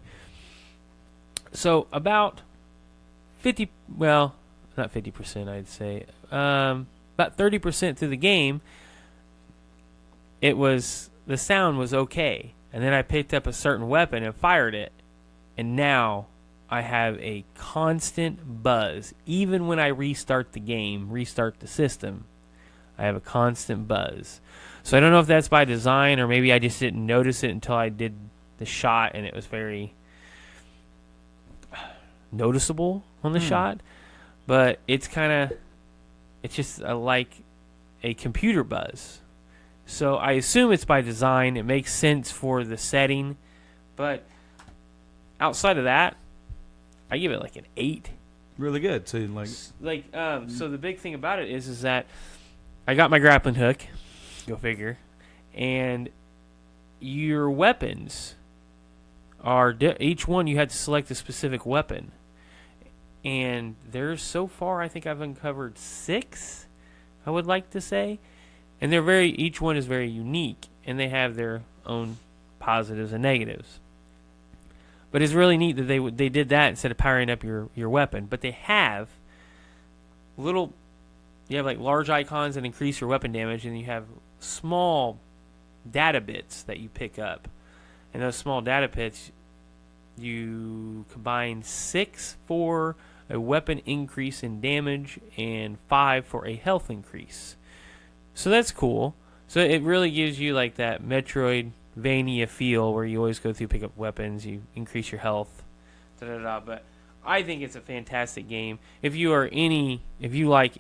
so about 50, well, not 50%, I'd say. About 30% through the game, the sound was okay. And then I picked up a certain weapon and fired it. And now I have a constant buzz. Even when I restart the game, restart the system, I have a constant buzz. So I don't know if that's by design or maybe I just didn't notice it until I did the shot and it was very noticeable on the shot. But it's just like a computer buzz. So I assume it's by design. It makes sense for the setting. But outside of that, I give it like an 8. Really good. So so the big thing about it is that I got my grappling hook. Go figure. And your weapons are each one you had to select a specific weapon. And there's so far I think I've uncovered 6, I would like to say. And each one is very unique and they have their own positives and negatives. But it's really neat that they did that instead of powering up your weapon. But they have you have like large icons that increase your weapon damage, and you have small data bits that you pick up. And those small data bits, you combine 6 for a weapon increase in damage and 5 for a health increase. So that's cool. So it really gives you like that Metroidvania feel where you always go through, pick up weapons, you increase your health, But I think it's a fantastic game. If you like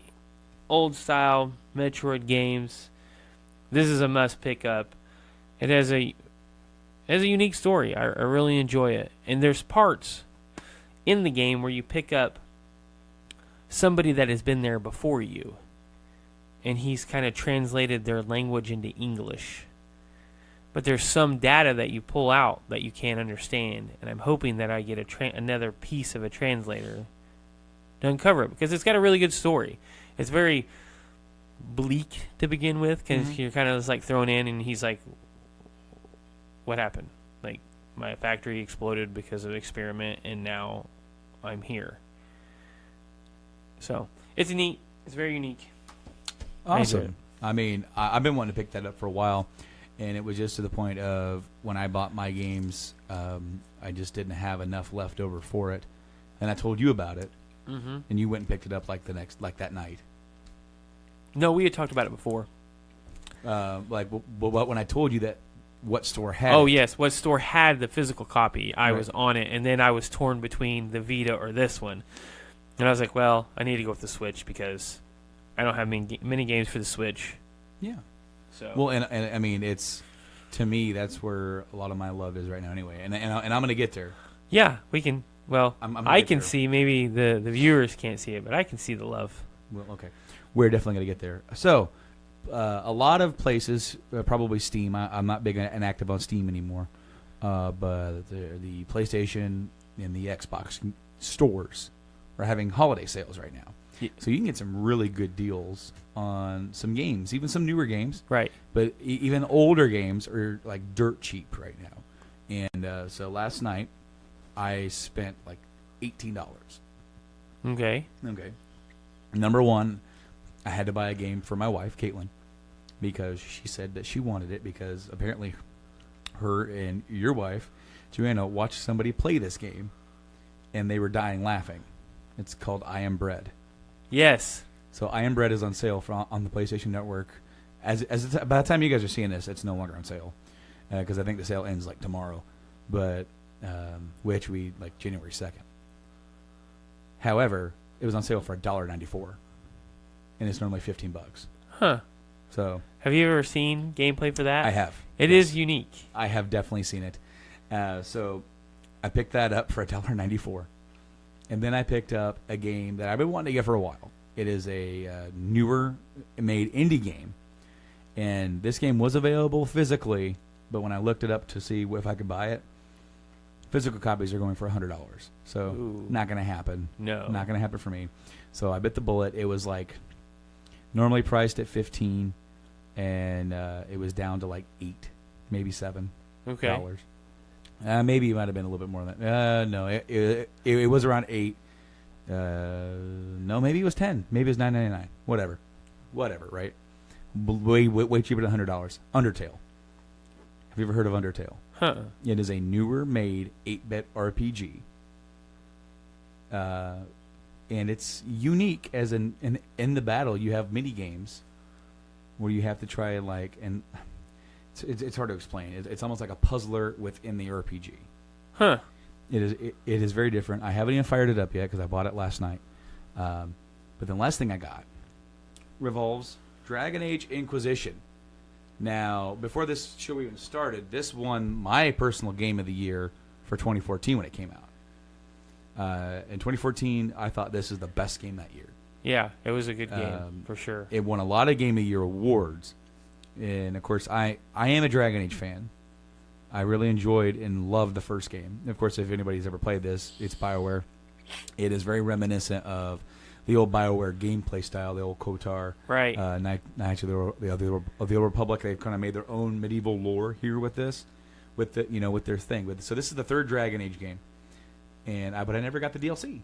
old style Metroid games, this is a must pick up. It has a unique story. I really enjoy it. And there's parts in the game where you pick up somebody that has been there before you. And he's kind of translated their language into English. But there's some data that you pull out that you can't understand. And I'm hoping that I get another piece of a translator to uncover it. Because it's got a really good story. It's very bleak to begin with. Because you're kind of just like thrown in and he's like, what happened? Like, my factory exploded because of an experiment and now I'm here. So, it's neat. It's very unique. Awesome. I mean, I've been wanting to pick that up for a while, and it was just to the point of when I bought my games, I just didn't have enough left over for it, and I told you about it, and you went and picked it up like that night. No, we had talked about it before. When I told you that what store had Oh, it. yes, what store had the physical copy. I was on it, and then I was torn between the Vita or this one. And I was like, well, I need to go with the Switch because I don't have many games for the Switch. Yeah. So well, and I mean, it's, to me, that's where a lot of my love is right now anyway. And I'm going to get there. Yeah, we can. Well, I can there. see. Maybe the viewers can't see it, but I can see the love. Well, okay. We're definitely going to get there. So, a lot of places, probably Steam. I'm not big and active on Steam anymore. But the PlayStation and the Xbox stores are having holiday sales right now. Yeah. So you can get some really good deals on some games, even some newer games. Right. But even older games are like dirt cheap right now. And so last night, I spent like $18. Okay. Number one, I had to buy a game for my wife, Caitlin, because she said that she wanted it because apparently her and your wife, Joanna, watched somebody play this game, and they were dying laughing. It's called I Am Bread. Yes. So I Am Bread is on sale on the PlayStation Network. By the time you guys are seeing this, it's no longer on sale because I think the sale ends like tomorrow, but which we like January 2nd. However, it was on sale for $1.94, and it's normally $15. Huh. So have you ever seen gameplay for that? I have. It is unique. I have definitely seen it. So I picked that up for $1.94. And then I picked up a game that I've been wanting to get for a while. It is a newer made indie game. And this game was available physically, but when I looked it up to see if I could buy it, physical copies are going for $100. So not going to happen. No. Not going to happen for me. So I bit the bullet. It was like normally priced at $15, and it was down to like $8, maybe $7. Okay. Maybe it might have been a little bit more than that. No, it was around $8. No, maybe it was $10. Maybe it was $9.99. Whatever, right? way cheaper than $100. Undertale. Have you ever heard of Undertale? Huh. It is a newer made 8-bit RPG. And it's unique as in the battle you have mini games where you have to try and it's hard to explain. It's almost like a puzzler within the RPG. Huh. It is very different. I haven't even fired it up yet because I bought it last night. But the last thing I got revolves Dragon Age Inquisition. Now, before this show even started, this won my personal game of the year for 2014 when it came out. In 2014, I thought this is the best game that year. Yeah, it was a good game, for sure. It won a lot of Game of the Year awards. And, of course, I am a Dragon Age fan. I really enjoyed and loved the first game. Of course, if anybody's ever played this, it's BioWare. It is very reminiscent of the old BioWare gameplay style, the old KOTOR. Right. Knights of the Old Republic. They've kind of made their own medieval lore here with this, with their thing. So this is the third Dragon Age game, but I never got the DLC,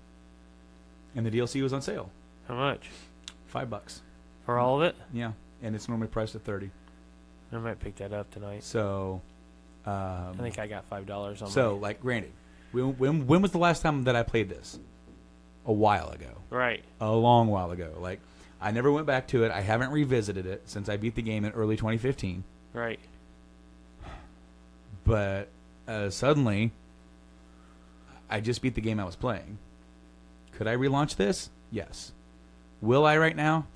and the DLC was on sale. How much? $5 For all of it? Yeah, and it's normally priced at $30. I might pick that up tonight. So, I think I got $5 on. So, granted, when was the last time that I played this? A while ago. Right. A long while ago. I never went back to it. I haven't revisited it since I beat the game in early 2015. Right. But suddenly, I just beat the game I was playing. Could I relaunch this? Yes. Will I right now?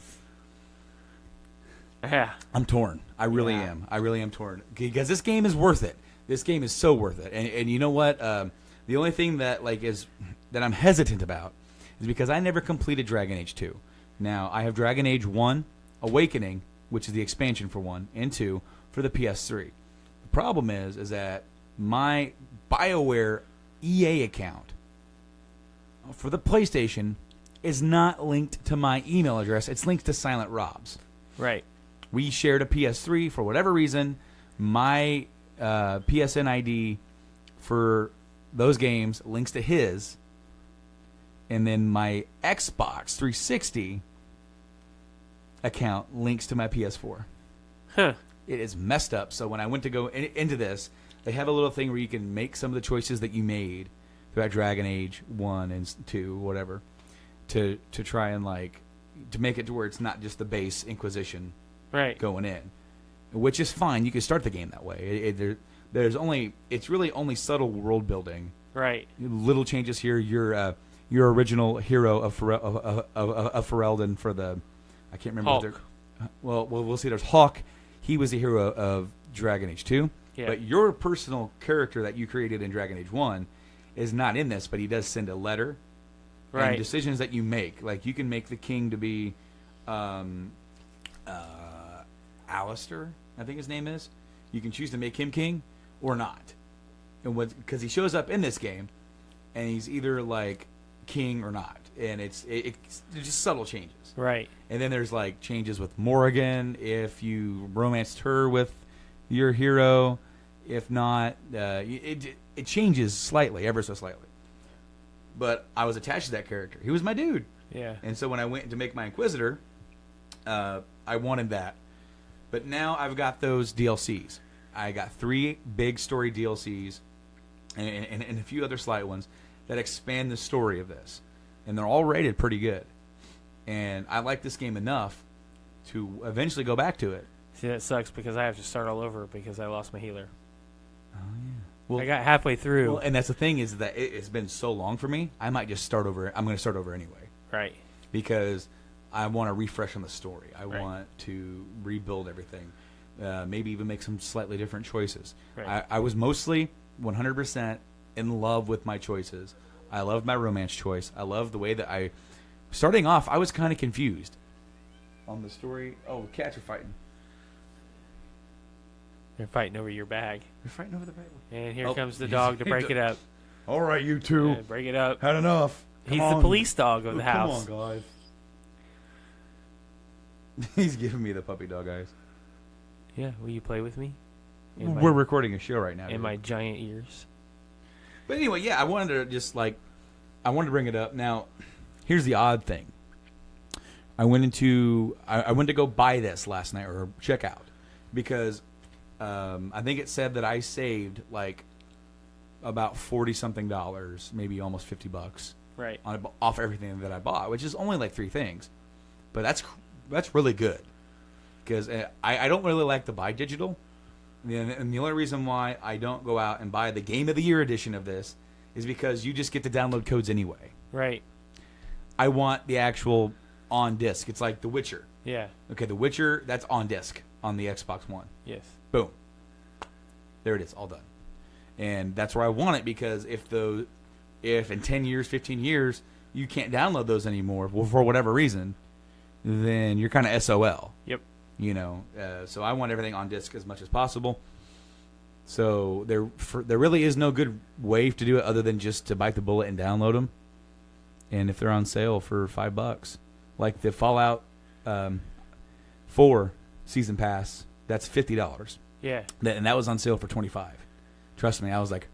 Yeah. I'm torn. I really am. I really am torn. Because this game is worth it. This game is so worth it. And you know what? The only thing that that I'm hesitant about is because I never completed Dragon Age 2. Now, I have Dragon Age 1 Awakening, which is the expansion for 1, and 2 for the PS3. The problem is that my BioWare EA account for the PlayStation is not linked to my email address. It's linked to Silent Rob's. Right. We shared a PS3 for whatever reason. My PSN ID for those games links to his. And then my Xbox 360 account links to my PS4. Huh. It is messed up. So when I went to go into this, they have a little thing where you can make some of the choices that you made throughout Dragon Age 1 and 2, whatever, to try and to make it to where it's not just the base Inquisition going in, which is fine. You can start the game that way. It's really only subtle world building. Right. Little changes here. Your original hero of Ferelden for the, I can't remember. Hawk. Well, we'll see. There's Hawk. He was the hero of Dragon Age 2. Yeah. But your personal character that you created in Dragon Age 1 is not in this, but he does send a letter. Right. And decisions that you make. You can make the king to be Alistair, I think his name is. You can choose to make him king or not. And because he shows up in this game, and he's either king or not, and it's just subtle changes. Right. And then there's changes with Morrigan if you romanced her with your hero. If not, it changes slightly, ever so slightly. But I was attached to that character. He was my dude. Yeah. And so when I went to make my Inquisitor, I wanted that. But now I've got those DLCs. I got 3 big story DLCs and a few other slight ones that expand the story of this. And they're all rated pretty good. And I like this game enough to eventually go back to it. See, that sucks because I have to start all over because I lost my healer. Oh, yeah. Well, I got halfway through. Well, and that's the thing is that it's been so long for me, I might just start over. I'm going to start over anyway. Right. Because I want to refresh on the story. I want to rebuild everything. Maybe even make some slightly different choices. Right. I was mostly 100% in love with my choices. I loved my romance choice. I loved the way that starting off, I was kind of confused on the story. Oh, cats are fighting. They're fighting over your bag. They're fighting over the bag. And here comes the dog to break it up. All right, you two. Yeah, break it up. Had enough. He's the police dog of the house. Come on, guys. He's giving me the puppy dog eyes. Yeah, will you play with me? We're recording a show right now. In my giant ears. But anyway, yeah, I wanted to bring it up. Now, here's the odd thing. I went to go buy this last night or check out because I think it said that I saved like about $40-something, maybe almost $50 Right. off everything that I bought, which is only like 3 things, but that's really good because I don't really like to buy digital, and the only reason why I don't go out and buy the Game of the Year edition of this is because you just get to download codes anyway. Right. I want the actual on disc. It's like The Witcher. Yeah. Okay, The Witcher, that's on disc on the Xbox One. Yes. Boom. There it is, all done. And that's where I want it because if in 10 years, 15 years, you can't download those anymore for whatever reason, then you're kind of SOL. Yep. You know, so I want everything on disc as much as possible. So there really is no good way to do it other than just to bite the bullet and download them. And if they're on sale for $5, like the Fallout 4 season pass, that's $50. Yeah. And that was on sale for $25. Trust me, I was like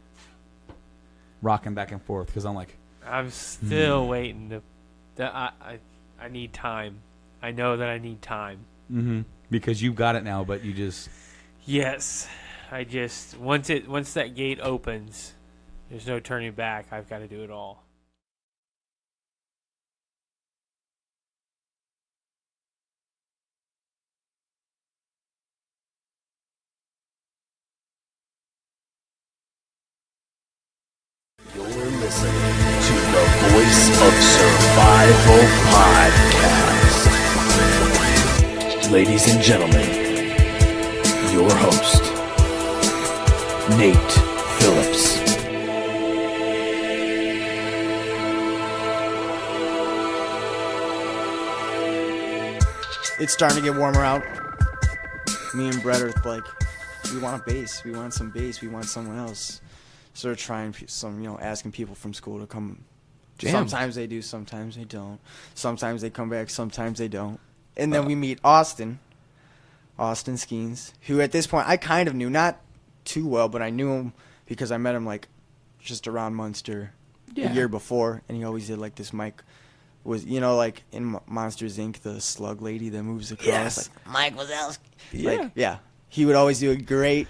rocking back and forth because I'm like, I'm still waiting to. I need time. I know that I need time. mm-hmm, because you've got it now, but you just Yes. I just once that gate opens, there's no turning back. I've got to do it all. You're listening to the Voice of Survival podcast. Ladies and gentlemen, your host, Nate Phillips. It's starting to get warmer out. Me and Brett are like, we want a bass. We want some bass. We want someone else. So we're trying asking people from school to come. Jam. Sometimes they do, sometimes they don't. Sometimes they come back, sometimes they don't. And then we meet Austin Skeens, who at this point I kind of knew, not too well, but I knew him because I met him like just around Munster the year before, and he always did like this mic. Was like in Monsters Inc. the slug lady that moves across. Yes. Like, Mike Wazowski. Yeah. He would always do a great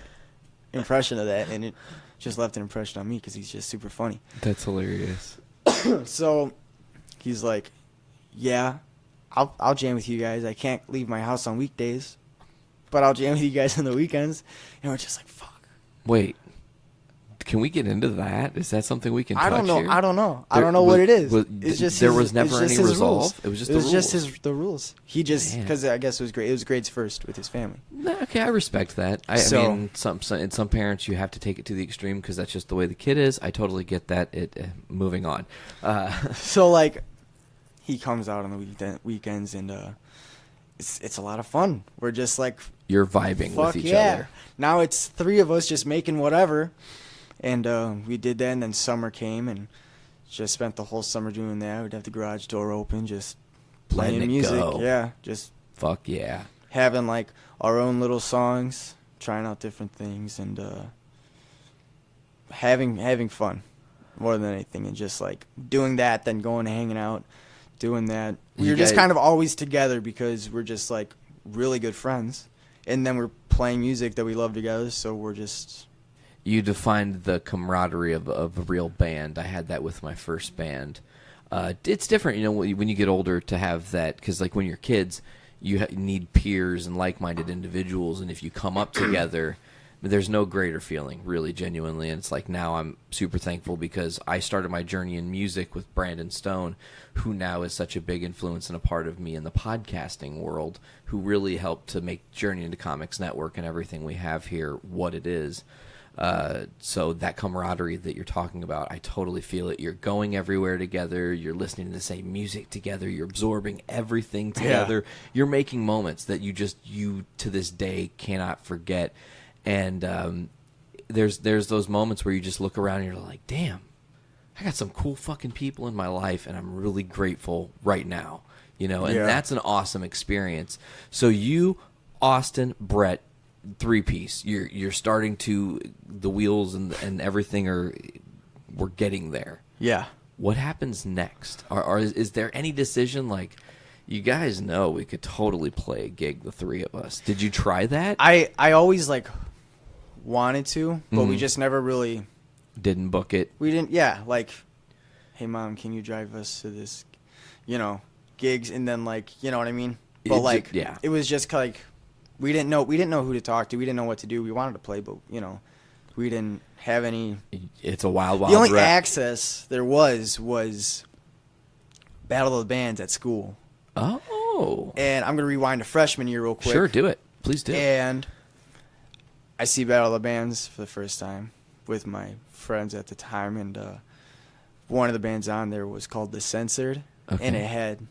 impression of that, and it just left an impression on me because he's just super funny. That's hilarious. So he's like, yeah, I'll jam with you guys. I can't leave my house on weekdays, but I'll jam with you guys on the weekends. And we're just like, fuck. Wait. Can we get into that? Is that something we can touch I don't know. here? I don't know. I don't know what it is. It's just there was never any resolve. It was just the rules. He just, because I guess it was great. It was grades first with his family. Okay, I respect that. I mean, in some parents you have to take it to the extreme because that's just the way the kid is. I totally get that. Moving on. So like, he comes out on the weekends and it's a lot of fun. We're just like, you're vibing with each yeah. other. Now it's 3 of us just making whatever. And we did that, and then summer came, and just spent the whole summer doing that. We'd have the garage door open, just playing music. Go. Yeah, just fuck yeah. Having like our own little songs, trying out different things, and having fun more than anything, and just like doing that, then going and hanging out, doing that. We were just kind of always together because we're just like really good friends, and then we're playing music that we love together, so we're just. You defined the camaraderie of a real band. I had that with my first band. It's different, when you get older to have that, because like when you're kids, you need peers and like-minded individuals, and if you come up together, there's no greater feeling, really, genuinely. And it's like now I'm super thankful because I started my journey in music with Brandon Stone, who now is such a big influence and a part of me in the podcasting world, who really helped to make Journey into Comics Network and everything we have here what it is. So that camaraderie that you're talking about, I totally feel it. You're going everywhere together. You're listening to the same music together. You're absorbing everything together. Yeah. You're making moments that you to this day cannot forget. And there's those moments where you just look around and you're like, damn, I got some cool fucking people in my life, and I'm really grateful right now. And that's an awesome experience. So you, Austin, Brett, 3-piece. You're starting to, the wheels and everything we're getting there. Yeah. What happens next? Is there any decision like, You guys know we could totally play a gig, the three of us. Did you try that? I always like wanted to, but we just never really didn't book it. We didn't. Yeah, like, hey mom, can you drive us to this, gigs, and then like, you know what I mean? But like, it was just like we didn't know who to talk to. We didn't know what to do. We wanted to play, but we didn't have any. It's a wild The only rep. access there was Battle of the Bands at school. Oh. And I'm gonna rewind to freshman year real quick. Sure, do it. Please do. And I see Battle of the Bands for the first time with my friends at the time, and one of the bands on there was called The Censored, and it had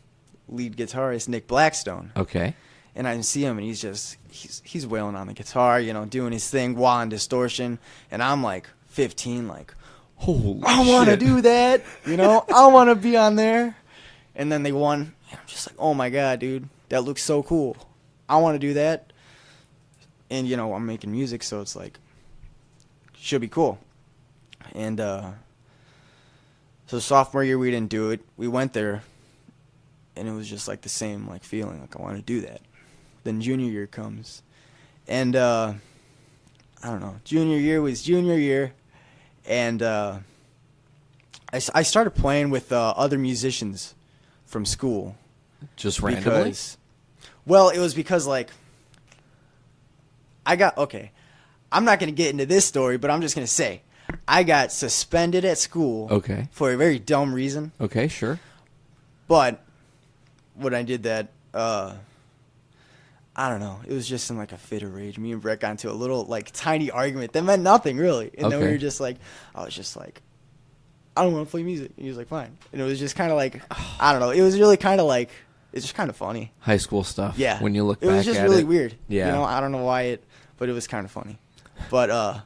lead guitarist Nick Blackstone. Okay. And I see him, and he's wailing on the guitar, doing his thing, wah and distortion, and I'm like 15, like, holy I want to do that, I want to be on there. And then they won, and I'm just like, oh my god, dude, that looks so cool. I want to do that. And I'm making music, so it's like, should be cool. And so sophomore year we didn't do it. We went there, and it was just like the same like feeling, like I want to do that. Then junior year comes, and I don't know. Junior year was junior year, and I started playing with other musicians from school. Just randomly? Well, it was because like I'm not going to get into this story, but I'm just going to say I got suspended at school. Okay. For a very dumb reason. Okay, sure. But when I did that, I don't know. It was just in like a fit of rage. Me and Brett got into a little like tiny argument that meant nothing really. And then we were just like, I was just like, I don't want to play music. And he was like, fine. And it was just kind of like, I don't know. It was really kind of like, it's just kind of funny. High school stuff. Yeah. When you look back at it. It was just really weird. Yeah. I don't know why but it was kind of funny. But,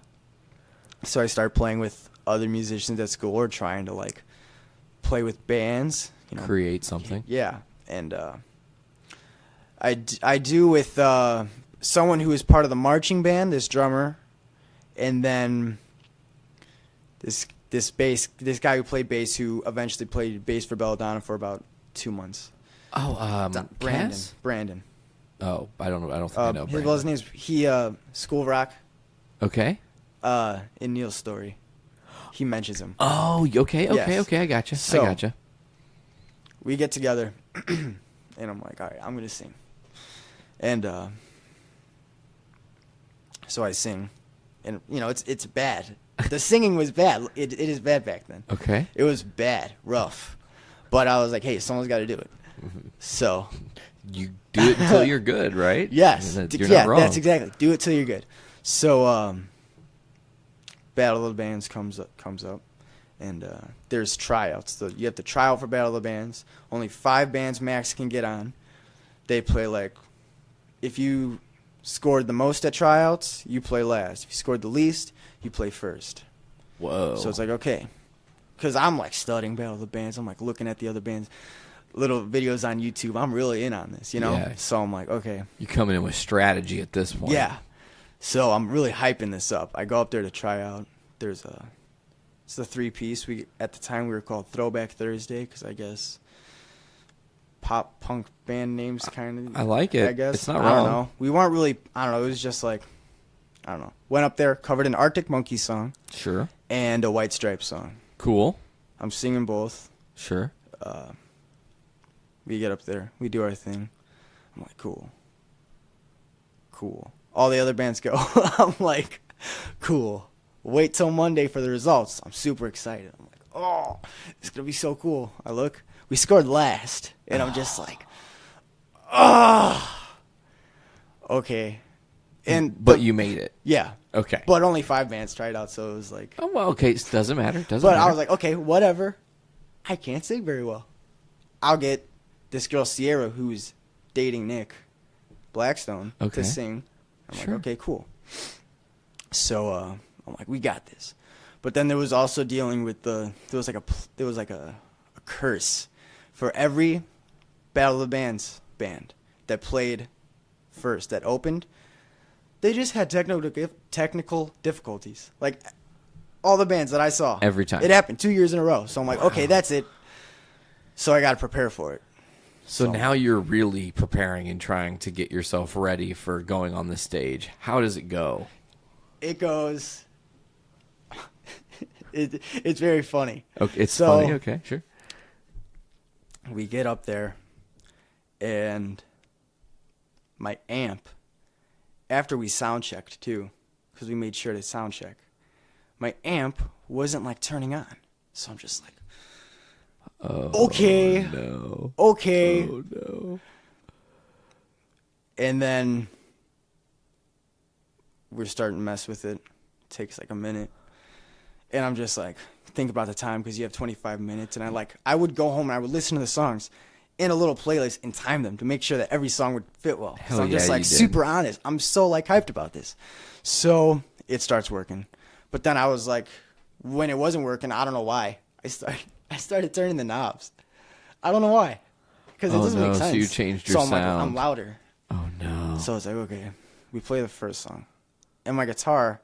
so I started playing with other musicians at school, or trying to like play with bands. Create something. Yeah. And, I do with, someone who is part of the marching band, this drummer, and then this guy who played bass, who eventually played bass for Belladonna for about 2 months. Oh, Brandon. Oh, I don't know. I don't think I know. His name's School of Rock. Okay. In Neil's story, he mentions him. Oh, okay. I gotcha. So, I gotcha. We get together, and I'm like, all right, I'm gonna sing, and so I sing, and it's bad. The singing was bad. It is bad back then. Okay. It was bad, rough, but I was like, hey, someone's got to do it. So you do it until you're good, right? Yes. You're not wrong. That's exactly. Do it till you're good. So Battle of the Bands comes up, and there's tryouts. So you have to try out for Battle of the Bands. Only 5 bands max can get on. They play like, if you scored the most at tryouts, you play last. If you scored the least, you play first. Whoa. So it's like, okay. Because I'm like studying Battle of the Bands. I'm like looking at the other bands, little videos on YouTube. I'm really in on this, Yeah. So I'm like, okay. You're coming in with strategy at this point. Yeah. So I'm really hyping this up. I go up there to try out. It's a 3-piece. At the time we were called Throwback Thursday, because I guess pop punk band names kind of. I like it. I guess it's not I wrong. don't know. We weren't really. I don't know. It was just like, I don't know. Went up there, covered an Arctic Monkeys song. Sure. And a White Stripes song. Cool. I'm singing both. Sure. We get up there. We do our thing. I'm like, cool. All the other bands go. I'm like, cool. Wait till Monday for the results. I'm super excited. I'm like, oh, it's going to be so cool. I look. We scored last. And I'm just like, oh. Okay. But you made it. Yeah. Okay. But only 5 bands tried out, so it was like. Oh, well, okay. It doesn't matter. I was like, okay, whatever. I can't sing very well. I'll get this girl, Sierra, who's dating Nick Blackstone, to sing. I'm like, okay, cool. So I'm like, we got this. But then there was also dealing with there was like a curse for every Battle of the Bands band that played first, that opened. They just had technical difficulties. Like all the bands that I saw. Every time. It happened 2 years in a row. So I'm like, okay, that's it. So I got to prepare for it. So now you're really preparing and trying to get yourself ready for going on the stage. How does it go? It goes. It's very funny. Okay, it's funny. Okay, sure. We get up there, and my amp, after we sound checked too, because we made sure to sound check, my amp wasn't like turning on. So I'm just like, okay. No. Okay. Oh, no. And then we're starting to mess with it. It takes like a minute. And I'm just like, think about the time because you have 25 minutes. And I would go home and I would listen to the songs in a little playlist and time them to make sure that every song would fit well. Hell So I'm just yeah, like you did. super honest. I'm so like hyped about this. So it starts working. But then I was like, when it wasn't working, I don't know why. I started turning the knobs. I don't know why. Because it doesn't make sense. So you changed your sound. So sound. I'm louder. Oh, no. So it's like, okay, we play the first song. And my guitar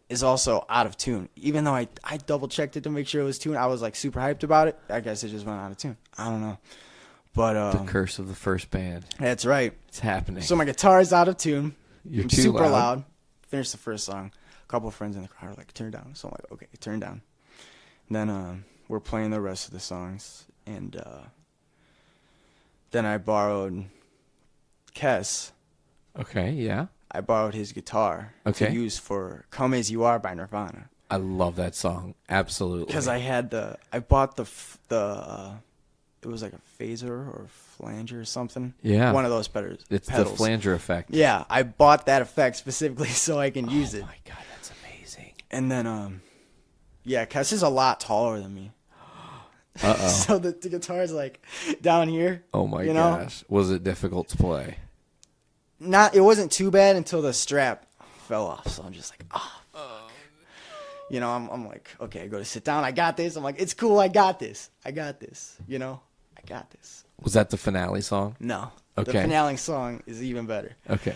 is also out of tune. Even though I double-checked it to make sure it was tuned, I was, like, super hyped about it. I guess it just went out of tune. I don't know. But the curse of the first band. That's right. It's happening. So my guitar is out of tune. You're I'm too super loud. loud. Finished the first song. A couple of friends in the car were like, turn it down. So I'm like, okay, turn it down. Then we're playing the rest of the songs. And then I borrowed Kes. Okay, yeah. I borrowed his guitar to use for "Come As You Are" by Nirvana. I love that song. Absolutely. Because I bought the it was like a phaser or flanger or something. Yeah. One of those pedals. It's the flanger effect. Yeah, I bought that effect specifically so I can use it. Oh my God, that's amazing. And then yeah, Kes is a lot taller than me. Uh-oh. So the guitar's like down here. Oh my you know? gosh. Was it difficult to play? It wasn't too bad until the strap fell off. So I'm just like, oh. You know, I'm like, okay, I go to sit down. I got this. I'm like, it's cool. I got this. You know, I got this. Was that the finale song? No. Okay. The finale song is even better. Okay.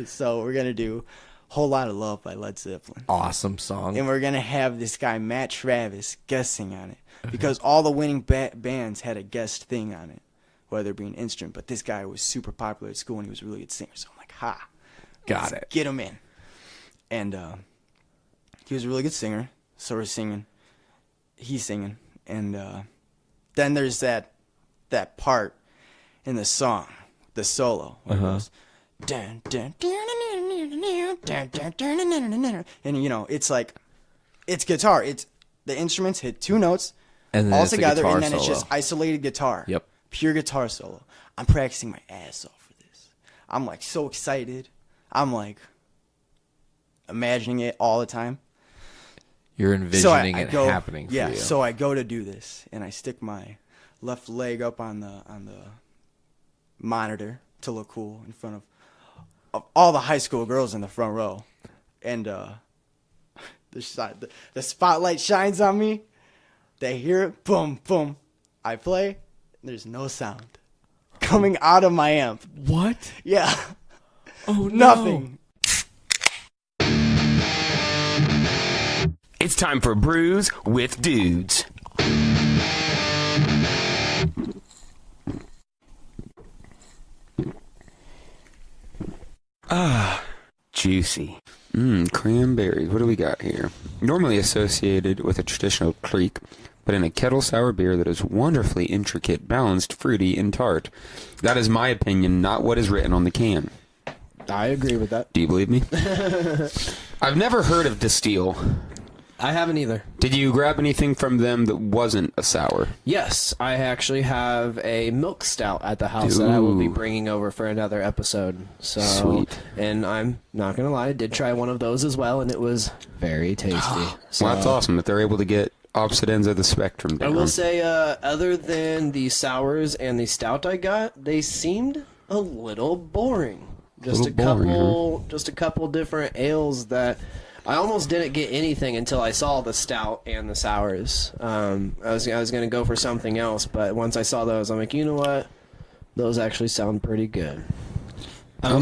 So we're going to do Whole Lot of Love by Led Zeppelin. Awesome song. And we're going to have this guy, Matt Travis, guesting on it. Because all the winning bands had a guest thing on it, whether it be an instrument. But this guy was super popular at school and he was a really good singer. So I'm like, Got it. Get him in. And he was a really good singer. So we're singing. He's singing. And then there's that part in the song, the solo. Where it goes, dun, dun, dun, dun, dun, dun, dun. And, you know, it's like, it's guitar. It's the instruments hit two notes and then all it's a together, guitar and then solo. it's just isolated guitar. Yep. Pure guitar solo. I'm practicing my ass off for this. I'm like so excited. I'm like imagining it all the time. You're envisioning it happening for you. Yeah, so I go to do this, and I stick my left leg up on the monitor to look cool in front of all the high school girls in the front row. And the spotlight shines on me. They hear it. Boom, boom. I play. There's no sound coming out of my amp. What? Yeah. Oh, no. Nothing. It's time for Brews with Dudes. Juicy. Cranberries. What do we got here? Normally associated with a traditional creek, but in a kettle sour beer that is wonderfully intricate, balanced, fruity, and tart. That is my opinion, not what is written on the can. I agree with that. Do you believe me? I've never heard of Distill. I haven't either. Did you grab anything from them that wasn't a sour? Yes, I actually have a milk stout at the house that I will be bringing over for another episode. So, sweet. And I'm not going to lie, I did try one of those as well, and it was very tasty. So, Well, that's awesome that they're able to get opposite ends of the spectrum down. I will say, other than the sours and the stout I got, they seemed a little boring. Just a couple different ales that I almost didn't get anything until I saw the stout and the sours. I was going to go for something else, but once I saw those, I'm like, you know what? Those actually sound pretty good. I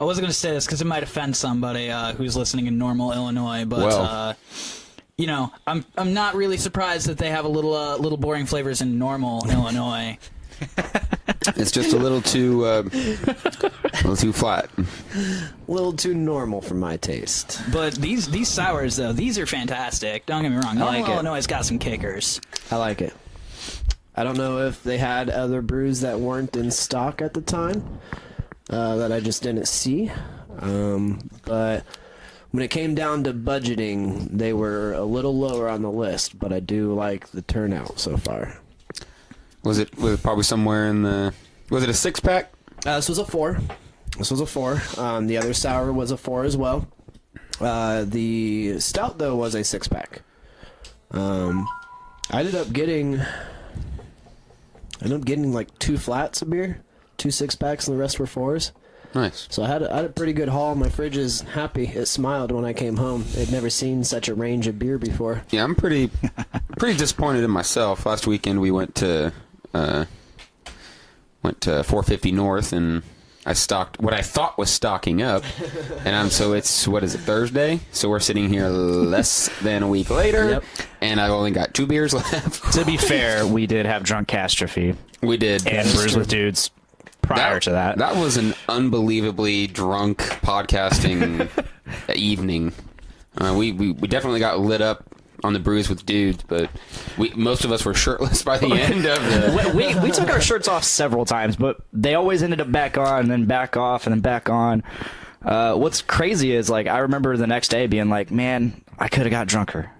wasn't going to say this because it might offend somebody who's listening in Normal, Illinois, but you know, I'm not really surprised that they have a little boring flavors in Normal, Illinois. It's just a little too flat. A little too normal for my taste. But these sours, though, these are fantastic. Don't get me wrong. Illinois has got some kickers. I like it. I don't know if they had other brews that weren't in stock at the time that I just didn't see. But when it came down to budgeting, they were a little lower on the list. But I do like the turnout so far. Was it probably somewhere in the... Was it a 6-pack? This was a 4. The other sour was a 4 as well. The stout, though, was a 6-pack. I ended up getting like 2 flats of beer, 2 6-packs, and the rest were 4s. Nice. So I had a pretty good haul. My fridge is happy. It smiled when I came home. I'd never seen such a range of beer before. Yeah, I'm pretty disappointed in myself. Last weekend we went to 450 North, and I stocked what I thought was stocking up, and so it's, what is it, Thursday? So we're sitting here less than a week later, and I've only got 2 beers left. To be fair, we did have DrunKastrophe. We did. And Brews with Dudes prior to that. That was an unbelievably drunk podcasting evening. We definitely got lit up on the Brews with Dudes, but most of us were shirtless by the end of the... we took our shirts off several times, but they always ended up back on, and then back off, and then back on. What's crazy is, like, I remember the next day being like, man, I could have got drunker.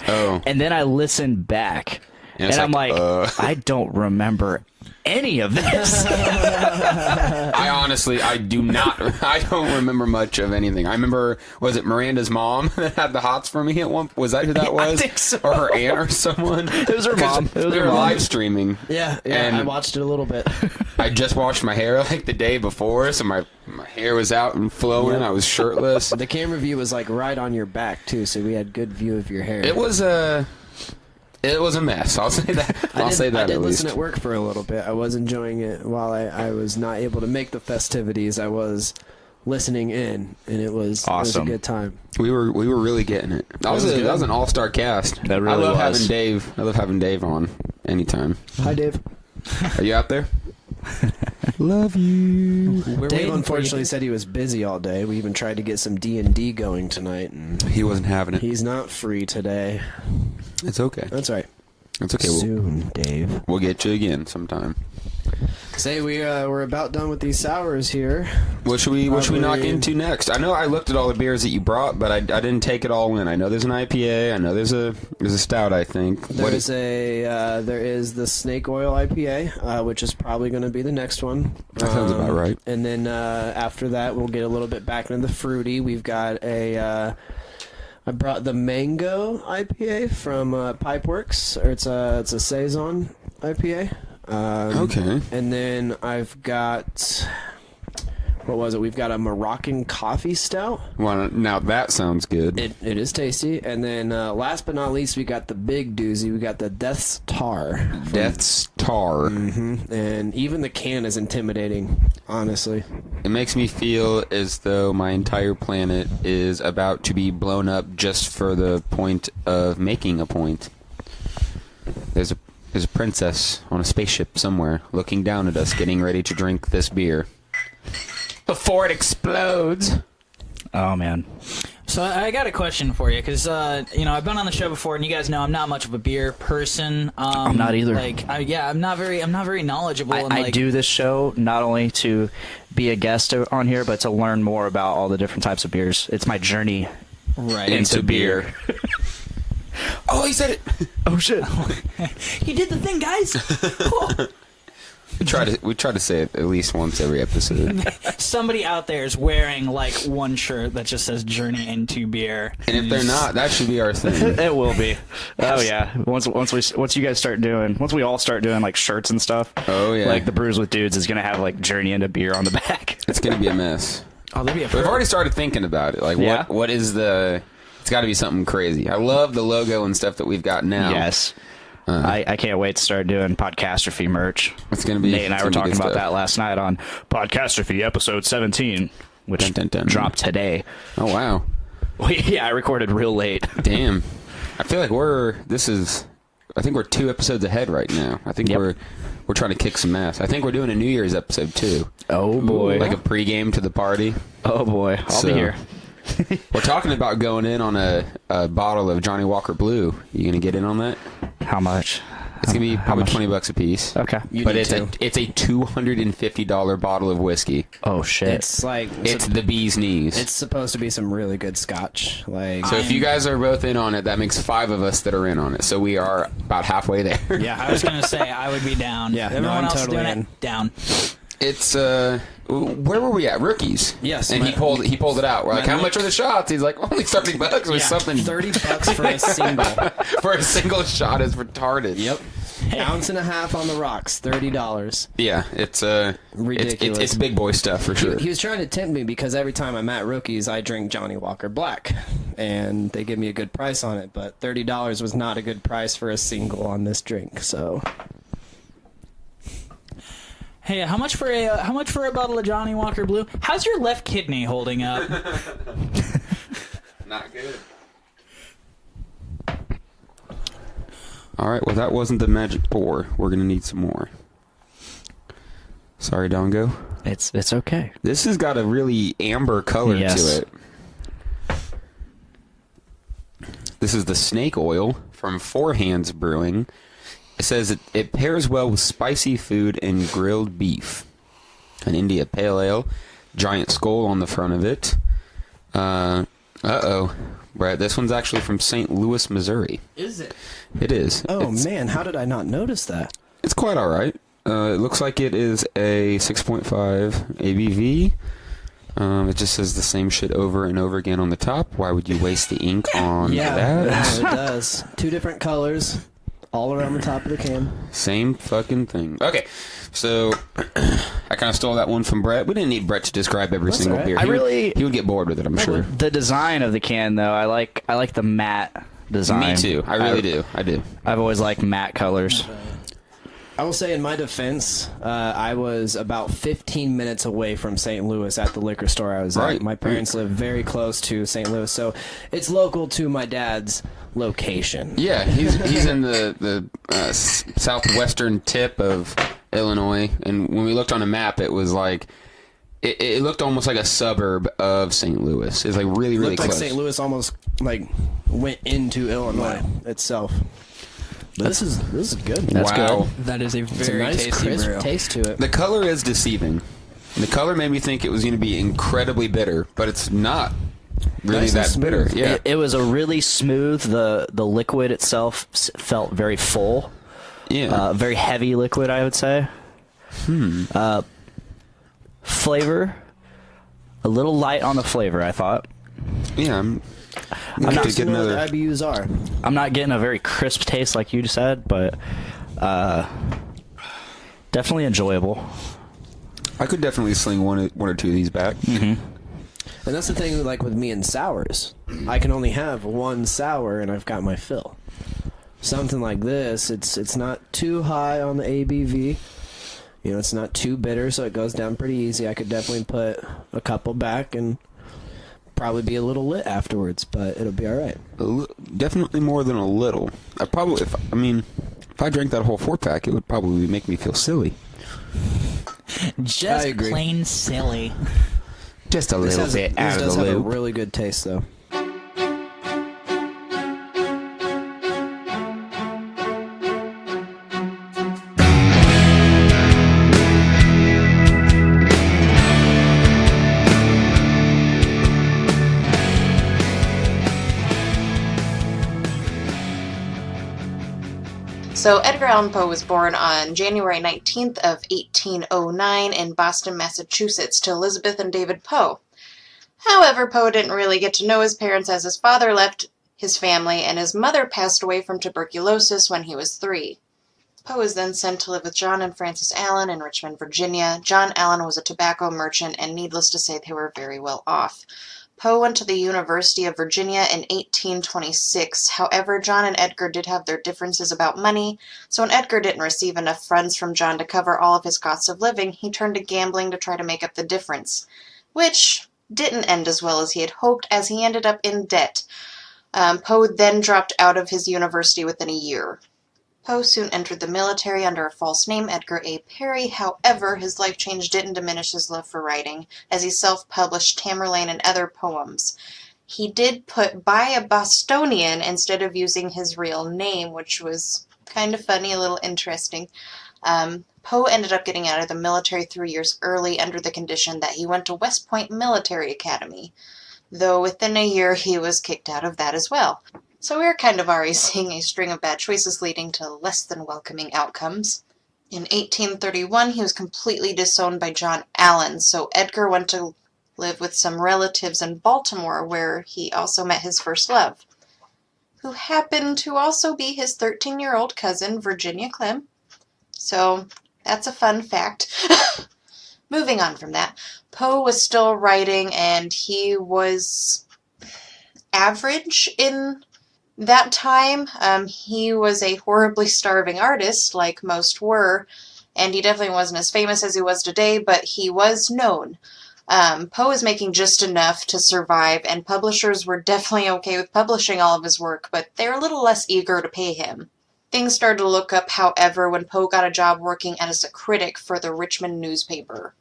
Oh. And then I listened back, and I'm like, I don't remember any of this. I don't remember much of anything. I remember, was it Miranda's mom that had the hots for me at one? Was that who that was? I think so. Or her aunt or someone? It was her mom. They were live streaming. Yeah, and I watched it a little bit. I just washed my hair like the day before, so my hair was out and flowing. I was shirtless. The camera view was like right on your back too, so we had good view of your hair. It was a mess. I'll say that. I did listen at work for a little bit. I was enjoying it while I was not able to make the festivities. I was listening in, and it was awesome. It was a good time. We were really getting it. That was an all-star cast. That really I love was. having Dave. I love having Dave on anytime. Hi, Dave. Are you out there? Love you. Dave unfortunately said he was busy all day. We even tried to get some D&D going tonight, and he wasn't having it. He's not free today. It's okay. That's right. It's okay. Soon, Dave. We'll get you again sometime. Say we're about done with these sours here. What should we knock into next? I know I looked at all the beers that you brought, but I didn't take it all in. I know there's an IPA. I know there's a stout. I think there is the Snake Oil IPA, which is probably going to be the next one. That sounds about right. And then after that, we'll get a little bit back into the fruity. We've got I brought the Mango IPA from Pipeworks, or it's a Saison IPA. Okay. And then I've got, what was it? We've got a Moroccan coffee stout. Well, now that sounds good. It is tasty. And then last but not least, we got the big doozy. We got the Death's Tar. Death's Tar. Mm-hmm. And even the can is intimidating, honestly. It makes me feel as though my entire planet is about to be blown up just for the point of making a point. There's a princess on a spaceship somewhere looking down at us, getting ready to drink this beer before it explodes. Oh, man. So I got a question for you, because I've been on the show before, and you guys know I'm not much of a beer person. I'm not either. I'm not very knowledgeable. I do this show not only to be a guest on here, but to learn more about all the different types of beers. It's my journey into beer. Oh, he said it. Oh, shit. He did the thing, guys. Cool. We try to say it at least once every episode. Somebody out there is wearing like one shirt that just says "Journey into Beer," and if they're not, that should be our thing. It will be. Oh yeah. Once you guys start doing, once we all start doing like shirts and stuff. Oh yeah. Like the Brews with Dudes is gonna have like "Journey into Beer" on the back. It's gonna be a mess. Oh, that'd be a. We've already started thinking about it. Like what is the? It's got to be something crazy. I love the logo and stuff that we've got now. Yes. I can't wait to start doing Podcastrophe merch. It's going to be. Nate and I were talking about that last night on Podcastrophe episode 17, which dropped today. Oh, wow. Well, yeah, I recorded real late. Damn. I feel like this is we're 2 episodes ahead right now. I think we're trying to kick some ass. I think we're doing a New Year's episode too. Oh boy! Like a pregame to the party. Oh boy! I'll be here. We're talking about going in on a bottle of Johnny Walker Blue. You gonna get in on that? How much? It's gonna be probably $20 a piece. Okay, but it's a $250 bottle of whiskey. Oh shit! It's the bee's knees. It's supposed to be some really good scotch. So if you guys are both in on it, that makes 5 of us that are in on it. So we are about halfway there. Yeah, I was gonna say I would be down. Yeah, everyone else totally is doing in. it. Down. It's where were we at? Rookies. Yes, and he pulled it out. We're like, how much are the shots? He's like, only $30 or something. $30 for a single. For a single shot is retarded. Yep. Ounce and a half on the rocks, $30. Yeah, it's ridiculous. It's big boy stuff for sure. He was trying to tempt me because every time I'm at Rookies, I drink Johnny Walker Black, and they give me a good price on it. But $30 was not a good price for a single on this drink. So, hey, how much for a bottle of Johnny Walker Blue? How's your left kidney holding up? Not good. All right, well, that wasn't the magic pour. We're going to need some more. Sorry, Dongo. It's okay. This has got a really amber color to it. This is the snake oil from Four Hands Brewing. It says it pairs well with spicy food and grilled beef. An India Pale Ale. Giant skull on the front of it. Uh-oh. Right, this one's actually from St. Louis, Missouri. Is it? It is. Oh, man, how did I not notice that? It's quite all right. It looks like it is a 6.5 ABV. It just says the same shit over and over again on the top. Why would you waste the ink on that? Yeah, it does. 2 different colors all around the top of the can. Same fucking thing. Okay, so I kind of stole that one from Brett. We didn't need Brett to describe every single beer. He would get bored with it, I'm sure. The design of the can, though, I like the matte design. Me too. I really do. I do. I've always liked matte colors. I will say, in my defense, I was about 15 minutes away from St. Louis at the liquor store I was at. My parents live very close to St. Louis, so it's local to my dad's location. Yeah, he's in the southwestern tip of Illinois, and when we looked on a map, it was like it looked almost like a suburb of St. Louis. It's like really, really close. Like St. Louis almost like went into Illinois itself. But this is good. That's good. That is a very nice, tasty crisp brew. taste to it. The color is deceiving. The color made me think it was going to be incredibly bitter, but it's not really that bitter. Yeah, it was a really smooth. The liquid itself felt very full. Yeah, very heavy liquid, I would say. Flavor, a little light on the flavor, I thought. Yeah, I'm not what the IBUs are. I'm not getting a very crisp taste like you said, but definitely enjoyable. I could definitely sling one or two of these back. Mm-hmm. And that's the thing, like with me and sours, I can only have one sour and I've got my fill. Something like this, it's not too high on the ABV. You know, it's not too bitter, so it goes down pretty easy. I could definitely put a couple back and probably be a little lit afterwards, but it'll be all right. Definitely more than a little. If I drank that whole 4-pack, it would probably make me feel silly. Just plain silly. Just a little bit out of the loop. This does have a really good taste, though. So Edgar Allan Poe was born on January 19th of 1809 in Boston, Massachusetts, to Elizabeth and David Poe. However, Poe didn't really get to know his parents as his father left his family and his mother passed away from tuberculosis when he was 3. Poe was then sent to live with John and Frances Allen in Richmond, Virginia. John Allen was a tobacco merchant, and needless to say, they were very well off. Poe went to the University of Virginia in 1826. However, John and Edgar did have their differences about money, so when Edgar didn't receive enough funds from John to cover all of his costs of living, he turned to gambling to try to make up the difference, which didn't end as well as he had hoped, as he ended up in debt. Poe then dropped out of his university within a year. Poe soon entered the military under a false name, Edgar A. Perry. However, his life change didn't diminish his love for writing, as he self-published Tamerlane and other poems. He did put by a Bostonian instead of using his real name, which was kind of funny, a little interesting. Poe ended up getting out of the military 3 years early under the condition that he went to West Point Military Academy, though within a year he was kicked out of that as well. So we're kind of already seeing a string of bad choices leading to less than welcoming outcomes. In 1831, he was completely disowned by John Allen, so Edgar went to live with some relatives in Baltimore, where he also met his first love, who happened to also be his 13-year-old cousin, Virginia Clem. So that's a fun fact. Moving on from that, Poe was still writing, and he was average in that time. He was a horribly starving artist, like most were, and he definitely wasn't as famous as he was today, but he was known. Poe was making just enough to survive, and publishers were definitely okay with publishing all of his work, but they were a little less eager to pay him. Things started to look up, however, when Poe got a job working as a critic for the Richmond newspaper.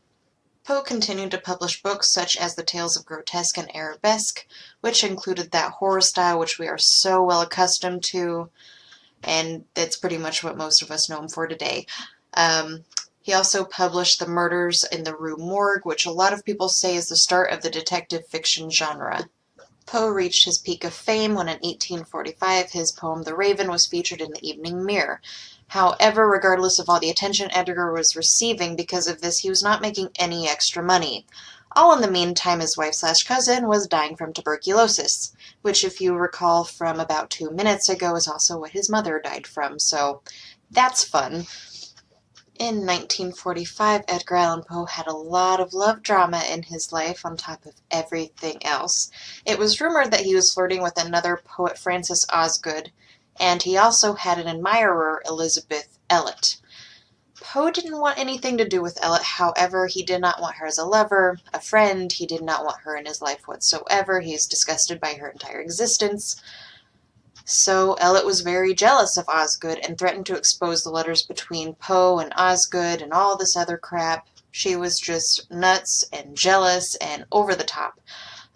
Poe continued to publish books such as The Tales of Grotesque and Arabesque, which included that horror style which we are so well accustomed to, and that's pretty much what most of us know him for today. He also published The Murders in the Rue Morgue, which a lot of people say is the start of the detective fiction genre. Poe reached his peak of fame when in 1845 his poem The Raven was featured in the Evening Mirror. However, regardless of all the attention Edgar was receiving because of this, he was not making any extra money. All in the meantime, his wife/cousin was dying from tuberculosis, which, if you recall from about 2 minutes ago, is also what his mother died from, so that's fun. In 1945, Edgar Allan Poe had a lot of love drama in his life on top of everything else. It was rumored that he was flirting with another poet, Frances Osgood, and he also had an admirer, Elizabeth Elliot. Poe didn't want anything to do with Elliot, however, he did not want her as a lover, a friend. He did not want her in his life whatsoever. He is disgusted by her entire existence. So Elliot was very jealous of Osgood and threatened to expose the letters between Poe and Osgood and all this other crap. She was just nuts and jealous and over the top.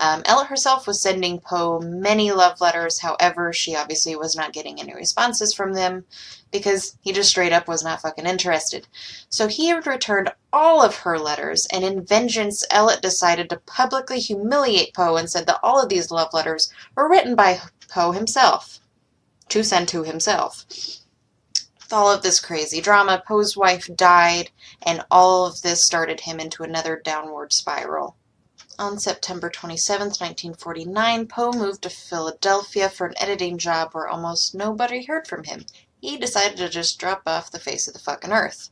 Elliot herself was sending Poe many love letters. However, she obviously was not getting any responses from them because he just straight up was not fucking interested. So he returned all of her letters, and in vengeance, Elliot decided to publicly humiliate Poe and said that all of these love letters were written by Poe himself to send to himself. With all of this crazy drama, Poe's wife died, and all of this started him into another downward spiral. On September 27, 1949, Poe moved to Philadelphia for an editing job where almost nobody heard from him. He decided to just drop off the face of the fucking earth.